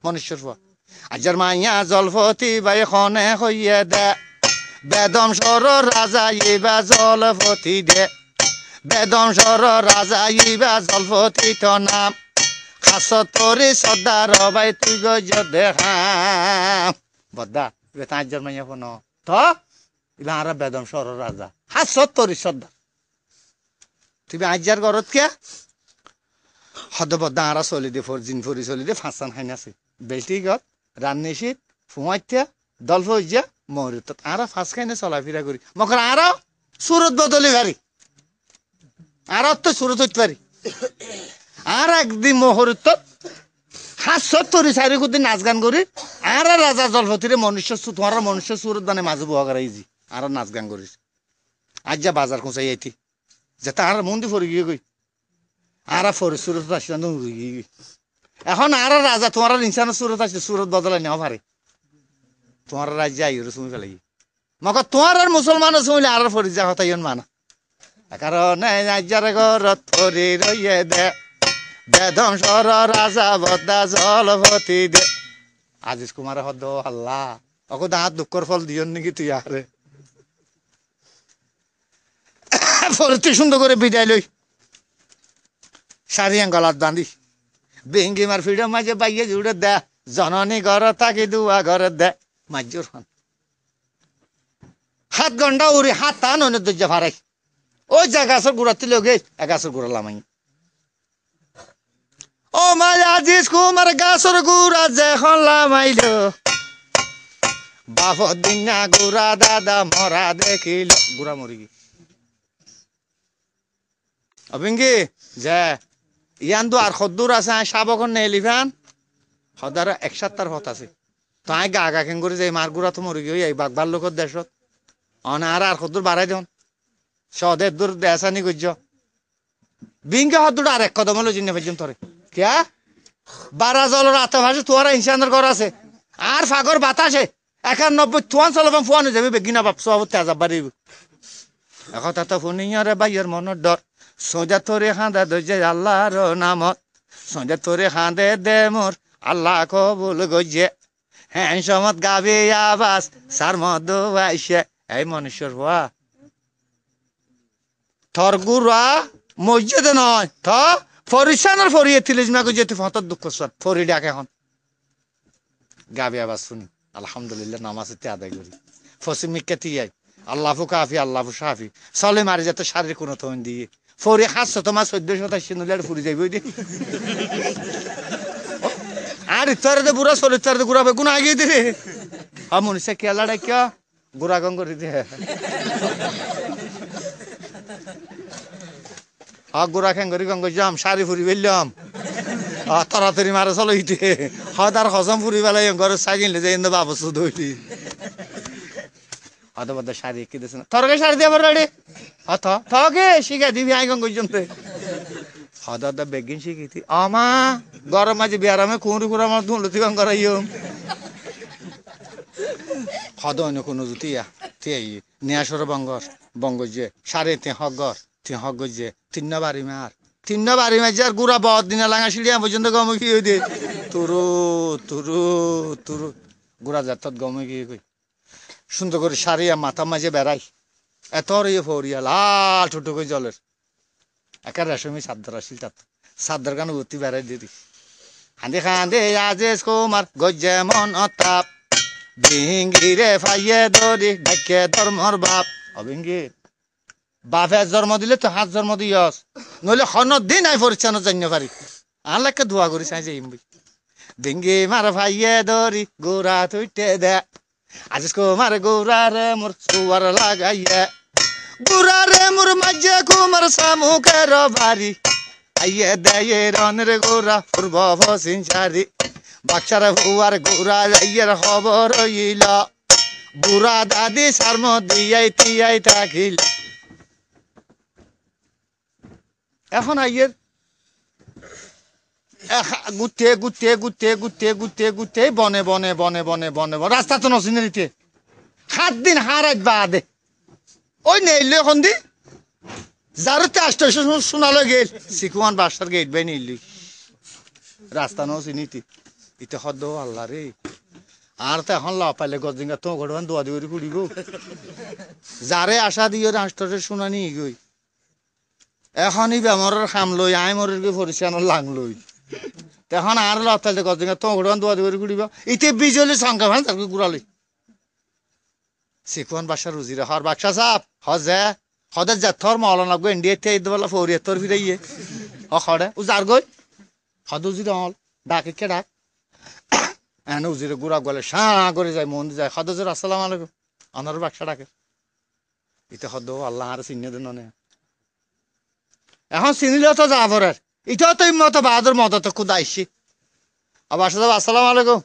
মনুষ্যর ফা আজার মাইয়া জলফতি বাই খনে হইয়া দে বেদম সর রাজা ইবা জলফতি দে বেদম সর রাজা ইবা জলফতি তো নাম খাস তোরে সদার বাই তুই গজ দেখাম বদ্দা বেতা আজার মাইয়া ফোন তো ইবা আর বেদম সর রাজা হাস তোরে সদার তুই আজার গরত কে হদ বদ্দা আরা চলি দে ফোর জিন ফরি চলি দে ফাঁসান খাইন আছে বেলটি গত রান্নি শীত ফুমাইত্যা দলফ ইয়া মহরিত আরা ফাঁস খাইনে চলাফেরা করি মকর আরা সুরত বদলি ভারি আর তো সুরত হইতে পারি আর একদিন মোহরত ৭৭ চারি কুদিন নাচ গান করি আর রাজা জলপতিরে মনুষ্য তোমার মনুষ্য সুরত মানে মাঝে বহা করাইছি আর নাচ গান করিস আজ যা বাজার খুঁচাই আইতি যে তার মন্দির ফরি গিয়ে গই আর ফরি সুরত আসলাম উড়ি গিয়ে এখন আর রাজা তোমার ইনসান সুরত আসলে সুরত বদলাই নেওয়া পারে তোমার রাজ্যে আইরে শুনি ফেলাই মক তোমার আর মুসলমান শুনলে আর ফরি যা হতাই মানা কারণ রাজ্যার ঘরত ফরি রইয়ে দে বেদংসর রাজা বদা জলপতি দে আজিজ কুমার হদ আল্লাহ অকো দাঁত দুঃখর ফল দিয়ন নাকি তুই আরে ফরতি সুন্দর করে বিদায় লই সারিয়াং গলাত বান্ধি বেঙ্গি মার ফিডম মাঝে বাইয়ে জুড়ে দে জননী ঘর থাকি দুয়া ঘরে দে মাজুর হন 7 ঘন্টা উড়ি হাত টান অন্য দরজা ফারাই ওই যা গাছের গুড়াতে লোকে গাছের গুড়া লামাই ও মায়া আজিজ কুমার গাছের গুড়া যখন লামাইল বাপ দিনা গুড়া দাদা মরা দেখিল গুড়া মরি গি অবিঙ্গি যে ইয়ান তো আর খদ্দুর আছে সাবকন নেলিফান সদার 170 হত আছে তাই গা গা কেন করে যাই মার গুড়া তো মরি গই এই বাগবার লোকর দেশত অনার আর খদ্দুর বাড়াই দেন সদের দূর দেশানি গজ্জ বিঙ্গে হদ্দুর আর এক কদম হলো জিনে পর্যন্ত রে কিয়া 12 জলের আতভাসে তোরা ইনসানের ঘর আছে আর ফাগর বাতাসে 91 তোয়ান চলবাম ফোন যাবে বেগিনা বাপ সব তেজাব বাড়ি এখন তা তো ফোনিয়ারে বাইয়ের মনের ডর সোজা তোরে হাঁদা দইজে আল্লাহর নামত সোজা তোরে হাঁদে দে মোর আল্লাহ কবুল গজে হ্যাঁ সমত গাবে আবাস সার মদ আইসে এই মনুষ্যর হওয়া থর গুড়া মসজিদে নয় থ ফরিসানের ফরিয়ে তিলিজমা যেতে ফতর দুঃখ সর ফরি ডাক এখন গাবে আবাস শুনি আলহামদুলিল্লাহ নামাজে আদায় করি ফসিমিকা তিয়াই আল্লাহু কাফি আল্লাহু শাফি চলে মারি যাতে শারীরিক কোনো তখন দিয়ে ফরি 700 1480 নলে ফুরি যাইব দি আর ইতারে বুড়া চরিত্রে গুড়া বেগুন আগে দিরে আমন সে কেলা ডাকিয়া গুড়া গং করে দে গুড়া খেং করি গঙ্গ যাম শাড়ি ফুরি বেললাম তাড়াতাড়ি মারে চলো ইতে হদার হজম ফুরি বেলাই ঘরে সাইকেল যাই বাবু শুধু হইলি হয়তো বদ্ধ শাড়ি কি দিস না থরকে শাড়ি দিয়ে রেডি হত থকে শিখা দিবি আই গঙ্গ জমতে হদ বেগিন শিখিতি আমা গরম মাঝে বিয়ারামে কুঁড়ি কুড়া আমার ধুলতি গঙ্গ রাইও হদ অন্য কোনো জুতিয়া তিয়াই নিয়াসর বঙ্গর বঙ্গ যে সাড়ে তিন হক যে 3 বাড়ি মার 3 বাড়ি মার যার গুড়া বহুত দিনে লাঙা সিঁড়িয়া পর্যন্ত গম কি হই দে তুরু তুরু তুরু গুড়া যাত গম কি কই সুন্দর করে সারিয়া মাথা মাঝে বেড়াই এত ইয়ে ফরিয়া লাল ঠুটু করে জলের একা রেশমি সাদ্দার আসিল তাত সাদ্দার গান উতি বেড়াই দিদি হাঁদে খাঁদে আজিজ কুমার গজ্জে মন অতাপ ভিঙ্গিরে ফাইয়ে দরি ডাকে ধর্মর বাপ অভিঙ্গি বাপে জন্ম দিলে তো হাত জন্ম দিয়স নইলে হন দিন আই পরিচ্ছন্ন জানিয়ে পারি আল্লাহকে দোয়া করি চাই যাইম ভিঙ্গি মার ভাইয়ে দরি গোড়া তুইটে দে আজিজ কুমার গোড়া রে মোর সুয়ার লাগাইয়ে গোড়া রে মোর মাঝে কুমার সামুখের বাড়ি আইয়ে দেয়ে রনের গোড়া পূর্ব পশ্চিম সারি বাক্সার হুয়ার গোড়া যাইয়ের খবর হইল বুড়া দাদি সার মদিয়াই তিয়াই থাকিল এখন আইয়ের গুতে গুতে গুতে গুতে গুতে গুতে বনে বনে বনে বনে বনে বনে রাস্তা তো নসিনে দিতে 7 দিন হারাই বাদে ওই নেইলে এখন দি যারতে স্টেশন শোনালো গেল সিকুয়ান বাসার গেট বাই নিলি রাস্তা নসিনিতি ইতে হদ আল্লাহ রে আর তো এখন লাভ পাইলে গজিঙ্গা তো ঘটবান দোয়া দিয়ে কুড়িব যারে আশা দিয়ে রাষ্ট্রের শুনানি গই এখনই বেমরের খাম লই আই মরের গিয়ে পরিচালন লাং লই তখন আর লাভ পাইলে গজিঙ্গা তো ঘটবান দোয়া দিয়ে কুড়িব ইতে বিজলি সংখ্যা ভান তাকে গুড়ালি সিকুয়ান বাসার রুজিরে হর বাক্সা সাপ হজে হদের জাথর মহলানা গো ইন্ডিয়া তে ইদবালা ফৌরিয়াতর ফিরাইয়ে হড়ে ও যার গই হদ উজিরে হল ডাকে কে ডাক এনে উজিরে গুড়া গলে সাঁ করে যায় মন যায় হদজর আসসালামু আলাইকুম আনার বাক্সা ডাকে ইতে হদ আল্লাহ আর চিহ্ন দেন নে এখন চিনিলেও তো জাফরের এটাও তো মতো বাহাদুর মদত খুদ আইসি আবার সাহেব আসসালামু আলাইকুম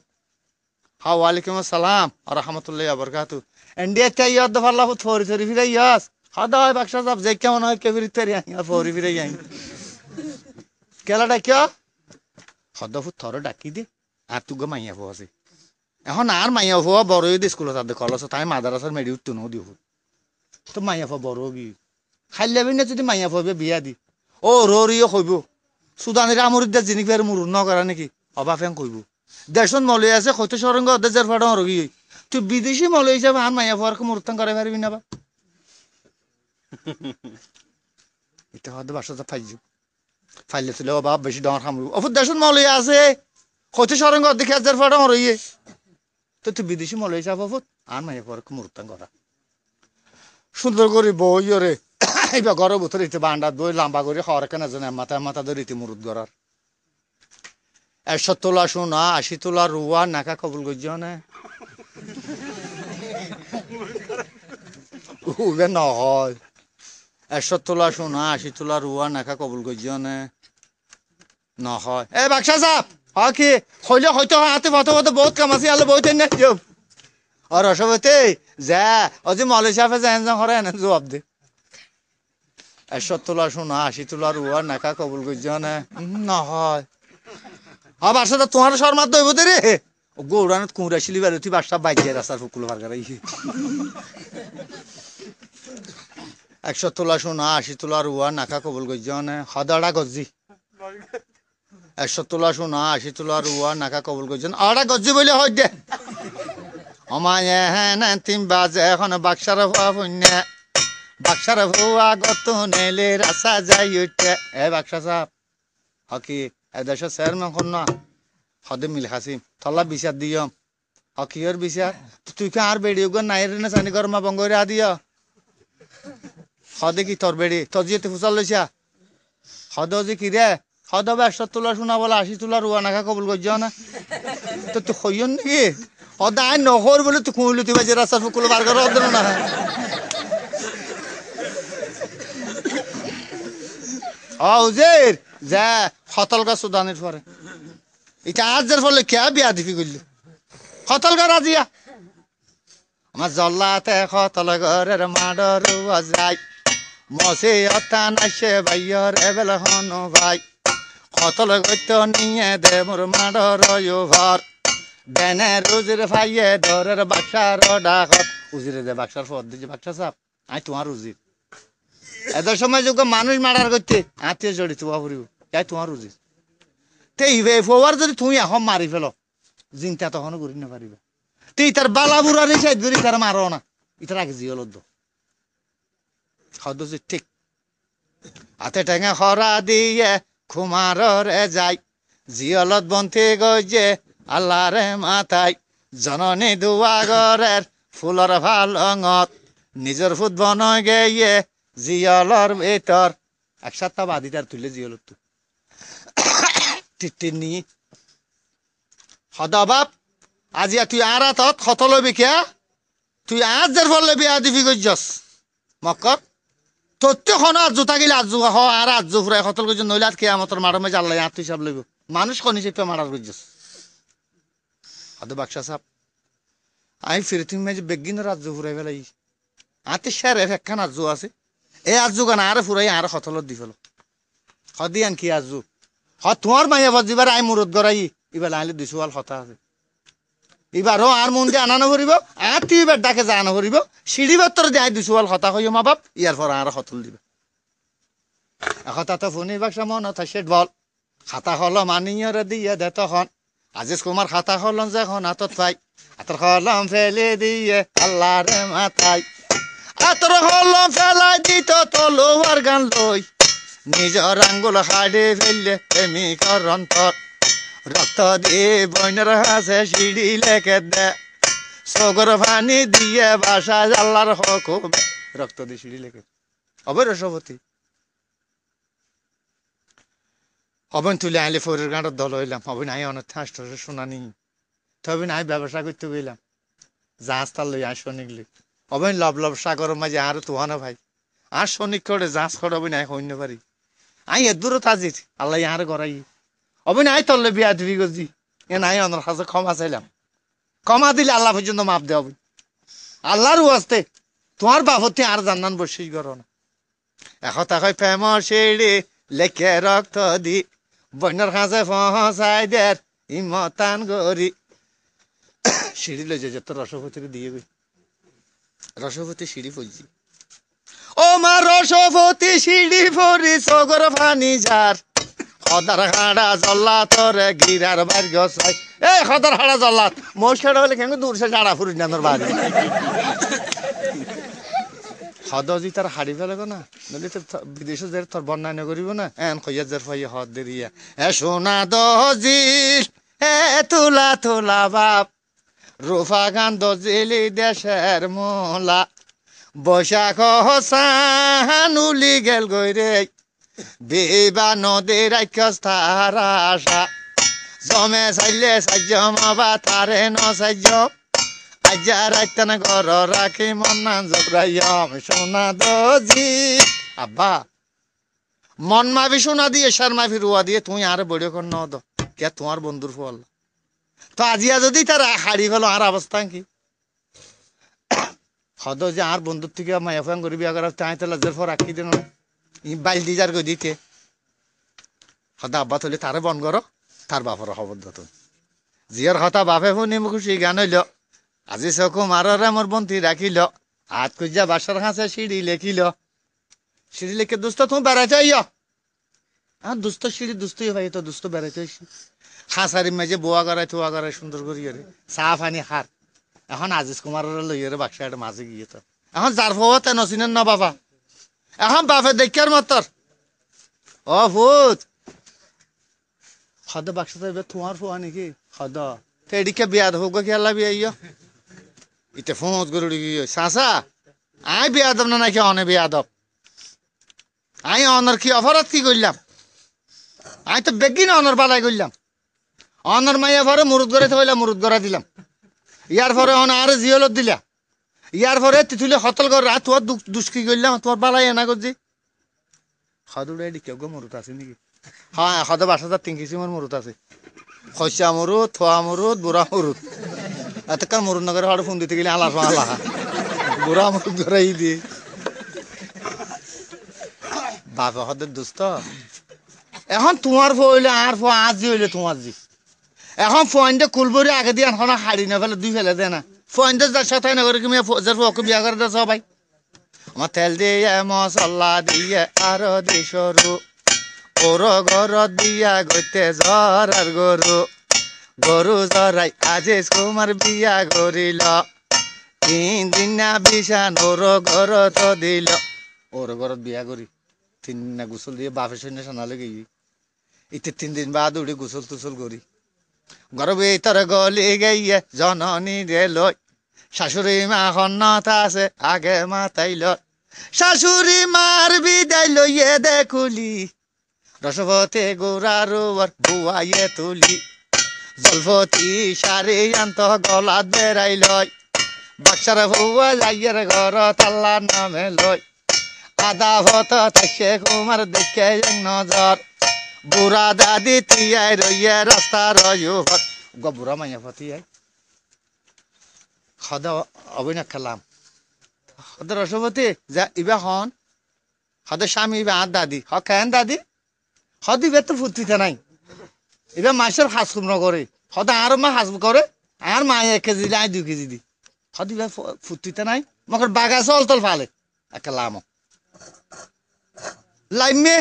হ্যাঁ ওয়ালাইকুম আসসালাম রহমতুল্লাহ বরকাতু ইন্ডিয়া চাই ইয়াদ ফাল্লাহ ফরি ফরি ফিরে ইয়াস হদা হয় বাক্সা সাহেব যে কেমন হয় কে ফিরে ফরি ফিরে যাই কেলা ডাকিয়া হদ ফুট থর ডাকি দে আর তুগো মাইয়া ফো আছে এখন আর মাইয়া ফো বড় স্কুলত তাদের কলস তাই মাদারাসার মেডি উঠতো নো দিব তো মাইয়া ফো বড় কি খাইলে না যদি মাইয়া ফবে বিয়া দি ও রিও কইব সুদানের আমরিদার জিনিস ফের মুরুর ন করা নাকি অবা ফেং কইব দেশন মলই আছে কত সরঙ্গ দেশের ফাটা রগি তুই বিদেশি মলই হিসাবে আর মাইয়া ফোয়ার মুরুত্তান করে পারবি না বা এটা হয়তো বাসাটা ফাইজু ফাইলে ছিল অবা বেশি ডর খামু অফুর দেশন মলই আছে কত সরঙ্গ দেখে দেশের ফাটা রইয়ে তো তুই বিদেশি মলই হিসাবে অফুর আর মাইয়া ফোয়ার মুরুত্তান করা সুন্দর করে বই রে এইবার ঘরের ভিতরে ইতে বান্ডা দই লম্বা করে খাওয়ার কেন জানে মাথা ধরে ইতি মুরুদ গড়ার 100 তোলা সোনা 80 তোলা রুয়া নাকা কবুল করছ না উবে নহয় 100 তোলা সোনা 80 তোলা রুয়া নাকা কবুল করছ না নহয় এ বাক্সা সাপ হ্যাঁ কি হইলে হয়তো হাতে ফটো বহুত কাম আছে আলো বহুত না যাব আর অসবতে যা অজি মলে সাফে যান যান করে না জবাব দে 100 তোলা সোনা 80 তোলা রুয়া নাকা কবুল করছ না নহয় আবার সাথে তোমার শর্মার দইব রে গৌরানত কুমড়া শিলি বেড়ে তুই বাসা বাইজে রাস্তার ফুকুল ভারগারাই 100 তোলা সোনা 80 তোলা রুয়া নাকা কবুল করছ না হদাড়া গজ্জি 100 তোলা সোনা 80 তোলা রুয়া নাকা কবুল করছ আড়া গজ্জি বলে হয় দে আমায় হ্যাঁ তিন বাজে এখন বাক্সার হওয়া পুণ্যা বাক্সার ভুয়া গত নেলে রাসা যাই উঠে এ বাক্সা সাপ হকি এদেশ স্যার মেখন না হদে মিল হাসিম থলা বিচার দিয়ম হকিয়র বিচার তুই কে আর বেড়ি গো নাই রে না সানি গরমা বঙ্গরে আদিয়া হদে কি তোর বেড়ি তোর জিতে ফুসাল লইছা হদ যে কি রে হদ 100 তোলা শোনা বলে 80 তোলা রুয়া নাকা কবুল করছ না তো তুই হইয়ন নাকি হদ আই নহর বলে তুই কুইলি তুই বাজে রাস্তার ফুকুল বার করে হদ না আউজের যা হতল গা সুদানের পরে এটা আজের ফলে কে বিয়া দিবি করলি হতল গা রাজিয়া আমার জল্লাতে হতল ঘরের মাডর যাই মসে অতান আসে ভাইয়র এবেলা হন ভাই হতল গত্য নিয়ে দে মোর মাডর ঘর দেনে রুজির ভাইয়ে ধরের বাক্সার ডাকত উজিরে দে বাক্সার পদ দিছে বাক্সা সাপ আই তোমার উজির এদের সময় যোগ্য মানুষ মারার করতে আত্মীয় জড়িত বাবুরিও যাই তোমার উচিত তেই ফোয়ার যদি তুমি এখন মারি ফেল চিন্তা তখনও করি না পারিবা তুই তার বালা বুড়ারি সাইড করি তার মারো না ইতার আগে জিয়ল হদ ঠিক হাতে টেঙা খরা দিয়ে খুমারে যাই জিয়লত বন্তি গজে আল্লাহরে মাথায় জননী দুয়াগরের ফুলর ভালঙত নিজের ফুট বন গিয়ে জিয়লর ভিতর এক সপ্তাহ বাদিটার তুলে জিয়ল টিটনি হদা বাপ আজিয়া তুই আর হাতত খত লবি কে তুই আজের ফলে বিয়া দিবি গজ্জস মক্কর তোর খন আর জোতা গিলে আজু হ আর আজু ফুরাই খতল গজ্জ নইলে আর কেয়ামতর মারো মে জাল্লাই আর তুই হিসাব লইব মানুষ খনি চেপে মারার গজ্জস হদ বাক্সা সাপ আই ফিরতি মেজে বেগিনের আজু ফুরাই ফেলাই আতে শেরে একখান আজু আছে এ আজু গান আরে ফুরাই আর খতলত দি ফেলো হদিয়ান কি আজু হ তোমার মাইয়া বাজিবার আই মুরত গড়াই এবার আইলে 200 ওয়াল কথা আছে এবারও আর মন দিয়ে আনানো করিব আর তুই এবার ডাকে জানো করিব সিঁড়ি বাত্তর দিয়ে 200 ওয়াল কথা কইও মা বাপ ইয়ার পর আর খতল দিবে কথা তো ফোনে বাক্সা মন সেট বল খাতা হলো মানিয়রে দিয়ে দে তখন আজিজ কুমার খাতা হলন যখন হাতত পাই আতর হলম ফেলে দিয়ে আল্লাহরে মাথায় আতর হলম ফেলাই দিত তলোয়ার গান লই নিজর আঙ্গুল হাড়ে ফেললে প্রেমী করন্তর রক্ত দিয়ে বইনের হাসে সিঁড়ি লেখে দে সগর পানি দিয়ে বাসা আল্লাহর হুকুম রক্ত দিয়ে সিঁড়ি লেখে অবৈ রসবতী অবন তুলে আইলে ফোরের গাঁটার দল হইলাম অবৈ নাই অনেক হাস্ট শোনানি তবে নাই ব্যবসা করতে গেলাম জাহাজ তার লই আর শনিকলি অবৈ লব লব সাগর মাঝে আর তোহানো ভাই আর শনিক করে জাহাজ করে অবৈ নাই হইতে পারি আই এ দূরত আজির আল্লাহ ইহারে গড়াই অবে নাই তললে বিয়া দিবি গজি এ নাই অনর কাছে ক্ষমা চাইলাম ক্ষমা দিলে আল্লাহ পর্যন্ত মাপ দেওয়া হবে আল্লাহর ওয়াস্তে তোমার বাপতে আর জান্নান বসিস করো না এখন তাকে প্রেম সিঁড়ি লেখে রক্ত দি বন্যর কাছে পৌঁছাই দের ইমতান গরি সিঁড়ি লই যে তোর রসপতিকে দিয়ে গই রসপতি সিঁড়ি পড়ছি ও মা রসপতি সিঁড়ি পড়ি সগর ফানি যার খদার হাড়া জল্লা তোরে গিরার বাড়ি গছাই এ খদার হাড়া জল্লাত মোর হলে কেন দূর সে জাড়া ফুরি না তোর বাড়ি হদি তার হাড়ি ফেলে না নলি তো বিদেশে যে তোর বন্যায় করিব না এন খইয়া জের ফাইয়া হদ দেরিয়া এ সোনা দজিল এ তুলা তুলা বাপ রুফা গান দজিলি দেশের মোলা বৈশাখ হানুলি গেল গই রে বিবা নদীর আখ্যস্থার আশা জমে চাইলে সাজ্য মাবা তারে ন সাজ্য আজ্জা রাইতানা ঘর রাখি মন্না জবরাইয়াম সোনা দজি আব্বা মন মাবি সোনা দিয়ে সার মাফি রুয়া দিয়ে তুই আর বড় কর ন দ কে তোমার বন্ধুর ফল তো আজিয়া যদি তার হাড়ি ফেলো আর অবস্থা কি হদ যে আর বন্ধুর থেকে মায়া ফাং করি বিয়া করা তাই তো লজ্জার ফর রাখি দিন বাইল দি যার গই দিতে হদা আব্বা তুলে তারে বন করো তার বাপর খবর দত জিয়ার হতা বাপে শুনি খুশি গান হইল আজি চকু মাররে মোর বন্তি রাখিল হাত খুঁজা বাসার কাছে সিঁড়ি লেখিল সিঁড়ি লেখে দুষ্ট তুমি বেড়াইতে আইয় আর দুষ্ট সিঁড়ি দুস্তই ভাই তো দুষ্ট বেড়াইতে আইসি খাঁচারি মেজে বোয়া করাই থোয়া করাই সুন্দর করি রে চা পানি হার এখন আজিজ কুমারের লইয়ে বাক্সা একটা মাঝে গিয়ে তো এখন যার ফোয়া তে নচিনেন না বাবা এখন বাপে দেখার মতর ও ভূত হদ বাক্সা তোমার ফোয়া নাকি হদ তো এদিকে বিয়া হোক খেলা বিয়া ইয় ইতে ফোঁত গরুড়ি গিয়ে চাচা আই বিয়াদব না নাকি অনে বিয়াদব আই অনর কি অপরাধ কি করলাম আই তো বেগিন অনর বালাই করলাম অনর মাইয়া পরে মুরুদ গড়ে হইলাম মুরুদ গড়া দিলাম ইয়ার পরে অন আর জিয়লত দিলা ইয়ার পরে তিতুলে হতল কর তোমার দুষ্কি করলাম তোমার বালাই এনা করছি সদুড়ে কেউ গো মুরুদ আছে নাকি হ্যাঁ সদ 5,000 3 কিসিমের মুরুদ আছে খসা মুরুদ থোয়া মুরুদ বুড়া মুরুদ এতকাল মুরুদ নগরে হঠাৎ ফোন দিতে গেলে আলাস আলা বুড়া মুরুদ গড়াই দিয়ে বাপে হদের দুস্থ এখন তোমার ফো হইলে আর ফো আজি হইলে তোমার জি এখন ফোনটা কুলবরি আগে দিয়ে এখন হাড়ি না ফেলে দুই ফেলে দেয় না ফোনটা যার সাথে না করে তুমি ওকে বিয়া করে দেয় সবাই আমার তেল দিয়ে মশলা দিয়ে আরো দি সরু ওর ঘর দিয়া গইতে জরার গরু গরু জরাই আজিজ কুমার বিয়া করিল 3 দিন না বিশান ওর ঘর তো দিল ওর ঘর বিয়া করি 3 দিন না গোসল দিয়ে বাপের সৈন্য সানালে গিয়ে ইতে 3 দিন বাদ উঠে গোসল টুসল করি ঘর ভিতর গলি গাইয়ে জননী রে লই শাশুড়ি মা হন্নত আছে আগে মাতাইল শাশুড়ি মার বিদায় লইয়ে দেখুলি রসপতি গোড়ার বুয়াইয়ে তুলি জলপতি সারি আন্ত গলাত বেড়াই লয় বাক্সার ভুয়া যাইয়ের ঘর তাল্লার নামে লয় আদা ভত থাকছে কুমার দেখে এক নজর বুড়া দাদি তিয়াই রইয়ে রাস্তা রয়ু বুড়া মাইয়া ফতিয়াই খদা অভিনয় খেলাম খদ রসপতি যা ইবা হন খদ স্বামী ইবা আর দাদি হ কেন দাদি হদ ইবে তো ফুর্তিতে নাই এবার মাসের হাসকুম নকরে হদ আর মা হাসব করে আর মা 1 কেজি দিলে 2 কেজি দি হদ ইবে ফুর্তিতে নাই মকর বাগা চল তল ফালে একটা লাম লাইমে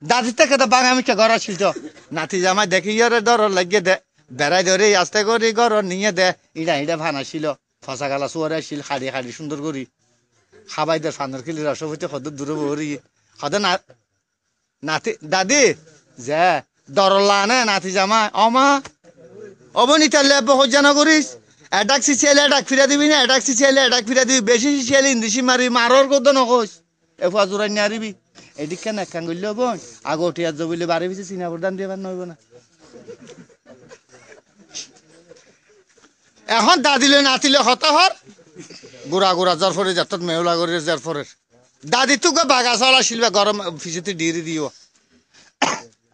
দাদি থেকে তো বাগামিকে ঘর আসিল নাতি জামাই দেখি ইয়ারে ডর লাগিয়ে দে বেড়াই ধরে আস্তে করে ঘর নিয়ে দে ইটা ইটা ভানাছিল ফসা গালা চুয়ারে আসিল হাড়ি হাড়ি সুন্দর করি খাবাই দে ফান্দর খেলি রসপতি হদ দূরে বহরি হদ না নাতি দাদি যে দরলা নে নাতি জামাই অমা অবনীতার লেব হজ্জানা করিস এটাক সিচিয়ালে এটাক ফিরা দিবি না এটাক সিচিয়ালে এটাক ফিরা দিবি বেশি সিচিয়ালে ইন্দিসি মারি মারর কত নকস এফা জোরাই নারিবি এদিক কেন একখান করলে বোন আগে উঠিয়া জবিলে বাড়ি পিছিয়ে চিনা প্রদান দিয়ে নইব না এখন দাদিলে নাতিলে হতাহর গুড়া গুড়া যার ফরে যাত্রাত মেহুলা করে যার ফরের দাদি তোকে বাগা চল আসিল গরম ফিসেতে ডিরি দিও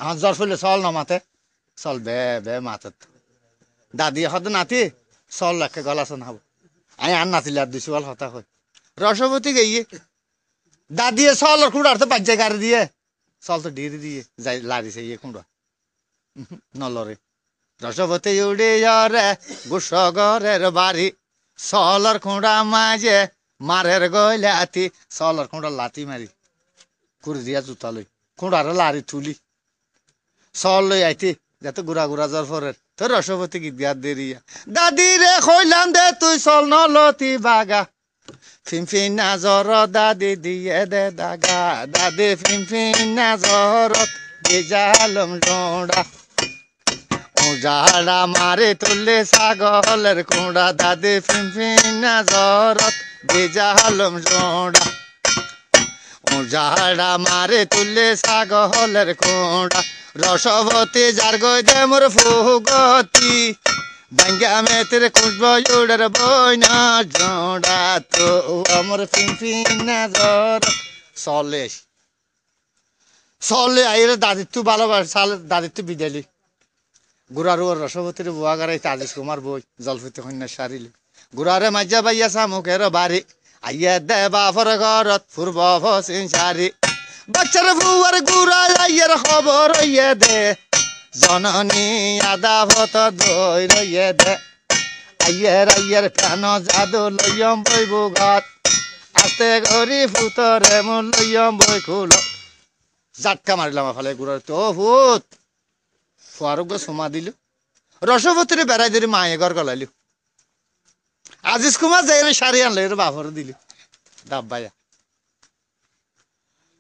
আমার জ্বর ফেলে চল না মাতে চল বে বে মাতে দাদি হতে নাতি চল লাখে গলা শোনাবো আমি আর নাতিলে আর দুশো হতা হয় রসবতী গিয়ে দাদিয়ে চল খুঁড়ার তো বাজ্যে গাড়ি দিয়ে চল তো ডিরি দিয়ে যাই লারিছে ইয়ে খুঁড়া নলরে রসবতী উড়ে রে গুসগরের বাড়ি চলর খুঁড়া মাঝে মারের গইলে আতি চলর খুঁড়া লাতি মারি কুড়ি দিয়া জুতা লই খুঁড়ার লারি তুলি চল লই আইতি যাতে গুড়া গুড়া জ্বর ফরের তোর রসবতী গীত গাত দেরিয়া দাদি রে কইলাম দে তুই চল নলতি বাগা ফিনফিনা জ্বর দাদি দিয়ে দে দাগা দাদি ফিনফিনা জ্বরত বেজালম ডোড়া উজাড়া মারে তুললে ছাগলের কুঁড়া দাদি ফিনফিনা জ্বরত বেজালম ডোড়া উজাড়া মারে তুললে ছাগলের কুঁড়া রসবতী যার গই দে মোর ফুগতি বাঙ্গা মেতের খুঁজব উড়ের বইনা জোড়া তো আমার ফিনফিনা জ্বর চলে চলে আইরে দাদিত্ব ভালোবাস দাদিত্ব বিদালি গুড়ার রসবতীর বুয়া গাড়াই তাজিস কুমার বই জলফিতে কন্যা সারিলে গুড়ারে মাজ্জা বাইয়া শামুকের বাড়ি আইয়া দে বাফর ঘরত ফুরব ফসিন সারি বাচ্চার বুয়ার গুড়া আইয়ের খবর হইয়ে দে জননী আদা ভত দই রইয়ে দে আইয়ের প্রাণ জাদু লইয়ম বইব ঘর আস্তে গরি ফুতরে মন লইয়ম বই খুল জাটকা মারিলাম ফালে গুড়ার তো ভূত ফারুক সোমা দিল রসবতীরে বেড়াই ধরে মায়ে ঘর গলাইল আজিজ কুমার যাই শাড়ি আনলো এর বাপর দিল দাব্বাইয়া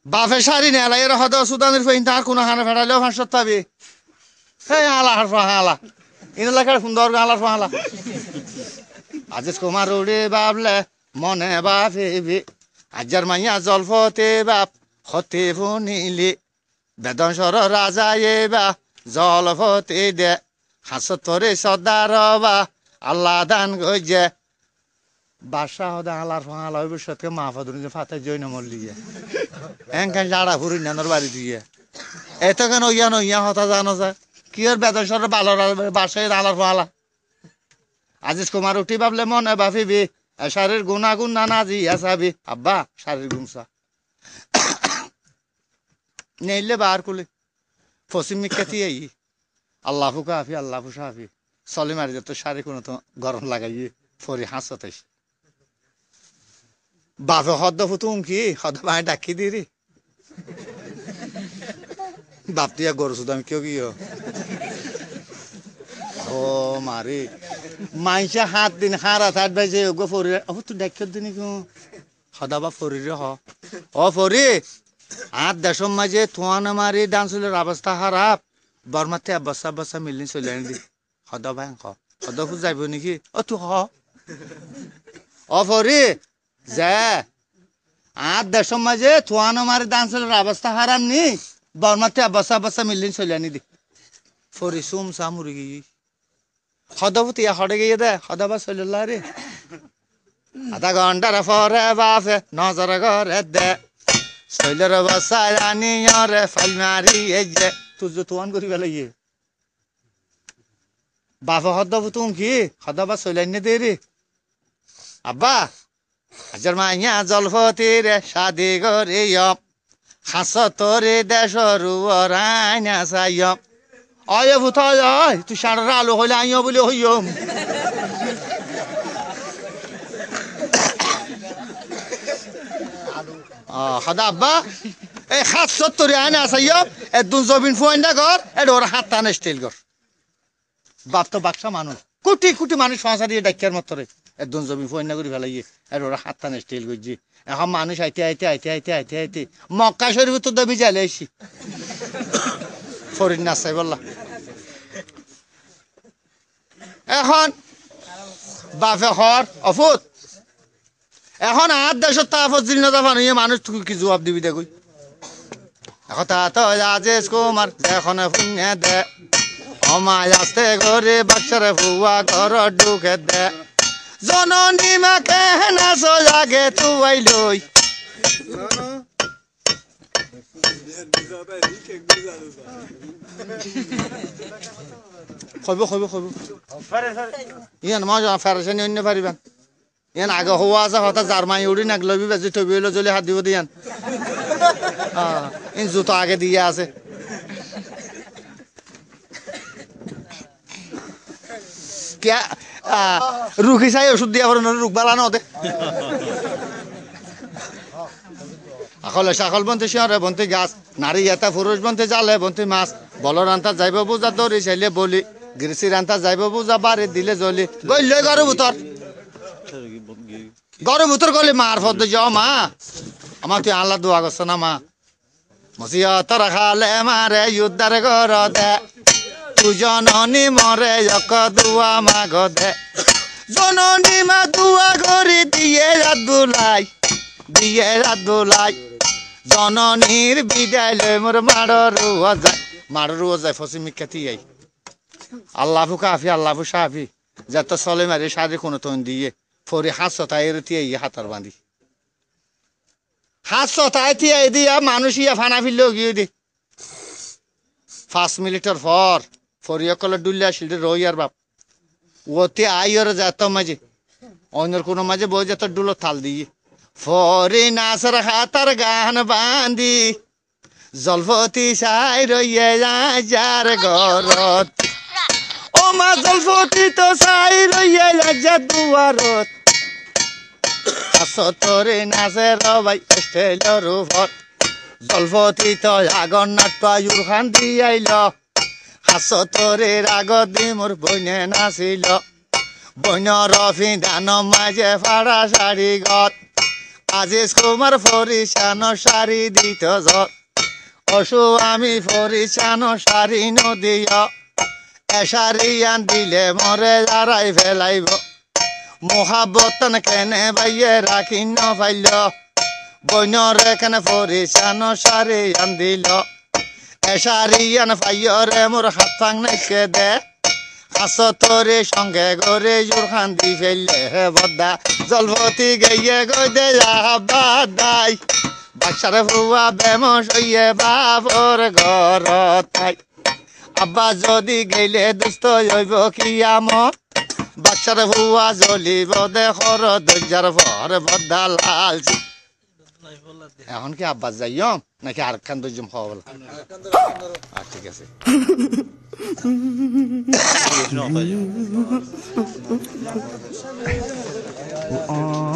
বাপে শাড়ি নেলা এর হদ সুদানের ফেইন তার কোনো হানা ফেড়ালেও ফাঁসত পাবে হ্যাঁ আলা হার ফাঁলা ইন এলাকার সুন্দর আলার ফাঁলা আজিজ কুমার উড়ে বাবলে মনে বাপে আজার মাইয়া জলফতে বাপ হতে ফনিলে বেদন সর রাজা বা জলফতে দে হাসত তরে সদার বা আল্লাহ দান গজে বাসা হদা আলার ফাঁলা ভবিষ্যৎকে মা ফাদুর ফাতে জৈন মল্লিয়ে এনখান জাড়া ফুরি নানোর বাড়ি দিয়ে এত কেন ইয়া হতা জানো যা কি ওর বেদন সর ভালো বাসায় আলার ফাঁলা আজিজ কুমার উঠি ভাবলে মনে ভাবিবি শারীর গুণাগুণ নানা জি আসাবি আব্বা শারীর গুণসা নেইলে বার কুলে ফসিম মিকাতি এই আল্লাহ কাফি আল্লাহ সাফি চলে মারি যেত শাড়ি কোনো তো গরম লাগাইয়ে ফরি হাসতে বাপে হদ্দ ফুতুম কি হদ্দ মায়ে ডাকি দিরি বাপ দিয়া গরু শুধু আমি কেউ কি ও মারি মাইসা হাত দিন হারা থাট বাজে গো ফরি ও তুই ডাক্তার দিন সদা বা ফরি রে ও ফরি আর দেশম মাঝে থোয়ানো মারি ডান্সুলের অবস্থা খারাপ বর্মাতে বসা বসা মিলনি চলে আনি দি সদ ভাই সদ ফুট যাইব নাকি ও তুই ও ফরি যে আর দেশম মাঝে থোয়ানো মারি ডান্সুলের অবস্থা খারাপ নি বর্মাতে বসা বসা মিলনি চলে আনি দি ফরি সুম সামুরি গিয়ে সদফুত ইয়া হড়ে গিয়ে দে সদবা চলিল্লা রে আধা ঘন্টার পরে বাপে নজর ঘরে দে শৈলের বসায় আনি রে ফাইল মারি এই যে তুই যে তোয়ান করি বেলাইয়ে বাপে সদফু তুম কি সদবা চলাইনে দে রে আব্বা আজর মাইয়া জলফতি রে সাদি গরে হাস তোরে দেশর রাইনা চাইম অয় ভূত অয় তুই সাড়ার আলো হইলে আইও বলে হইম সদা আব্বা এই ৭৭ আইনা চাইম একদম জমিন ফুয়াইনা ঘর এটা ওরা হাত টানে স্টিল ঘর বাপ তো বাক্সা মানুষ কোটি কোটি মানুষ সংসার দিয়ে ডাক্তার মতরে একদম জমিন ফুয়াইনা করে ফেলাইয়ে এটা ওরা হাত টানে স্টিল করছি এখন মানুষ আইতে আইতে আইতে আইতে আইতে আইতে মক্কা শরীফ তো দাবি জালে আইসি ফরিদ নাচাই বললা এখন বাপে হর অফুত এখন আর দেশের তাফত জিলনতা ফানুয়ে মানুষ কি জবাব দিবি দেখুই এখন তা তো আজেজ কুমার যেখানে ফুনে দে অমায় আসতে ঘরে বাচ্চারে ফুয়া ঘর ঢুকে দে জননী মাকে নাচ লাগে তুই লই খইব ইয়ান মই ফেরাসানি অন্য পারিবান ইয়ান আগে হওয়া আছে হতা জার্মানি উড়ি নাগলবি বেজি থবি হইলো জলি হাত দিব দিয়ান ইন জুতো আগে দিয়ে আছে क्या रुखी চাই ওষুধ দিয়া পারো রোগ বালা নদে আকলে সকল বন্তে শিয়ারে বন্তে গাছ নারী এটা পুরুষ বন্তে জালে বন্তে মাছ বলর আনতা যাইব বুঝা দড়ি চাইলে বলি গিরসির আনতা যাইব বুঝা বাড়ি দিলে জলি গইল ঘরের ভিতর গলি মার ফদ যাও মা আমার তুই আল্লাহ দোয়া করছ না মা মসিয়ত রাখালে মারে যুদ্ধার ঘর দে তু জননী মরে যক দুয়া মাগ দে জননী মা দুয়া ঘরে দিয়ে রাত জননীর বিদায় লই মোর মাড়রুয়া যায় ফসি মিকাতি আই আল্লাহু কাফি আল্লাহু শাফি যত চলে মারি সারি কোনো তন দিয়ে ফরি হাসতায় তিয়া হাতার বাঁধি হাসতায় তিয়া দিয়া মানুষ ইয়া ফানা ফিরলেও গিয়ে দি 5 মিনিটের পর ফরিয়কলে ডুলিয়া শিলতে রইয়ার বাপ ওতে আইয়র যেত মাঝে অন্যর কোনো মাঝে বই যেত ডুলো থাল দিয়ে ফরি নাসর হাতার গান বাঁধি জলফতি সাই রইয়ে যার ঘরত ও মা জলফতি তো সাই রইয়ে যা দুয়ারত আসতরে নাচে রবাই স্টেলর উপর জলফতি তো আগর নাট্যুর খান দিয়াইল হাসতরে আগত দি মোর বইনে নাচিল বইন রফি ধান মাঝে ফাড়া শাড়ি গত আজিজ কুমার ফরিসান শাড়ি দিত যত অসু আমি ফরিসান শাড়ি নদিয় এশারি আন দিলে মরে যারাই ফেলাইব মহাবতন কেনে বাইয়ে রাখি ন পাইল বইনরে কেনে ফরিসান শাড়ি আন দিল এশারি আন পাইয়রে মোর হাত ফাং নাইকে দে আসতরে সঙ্গে গরে জোর খান দি ফেললে বদা জলভতি গইয়ে গই দে বাদাই বাক্সারে ফুয়া বেমস হইয়ে বাবর ঘর তাই আব্বা যদি গেলে দুষ্ট হইব কিয়ামত বাক্সারে ফুয়া জ্বলিব দেহর দরজার ভর বদা লালছি এখন কি আব্বা যাইও নাকি আর খান দর্জম খাওয়া বলা ঠিক আছে Oh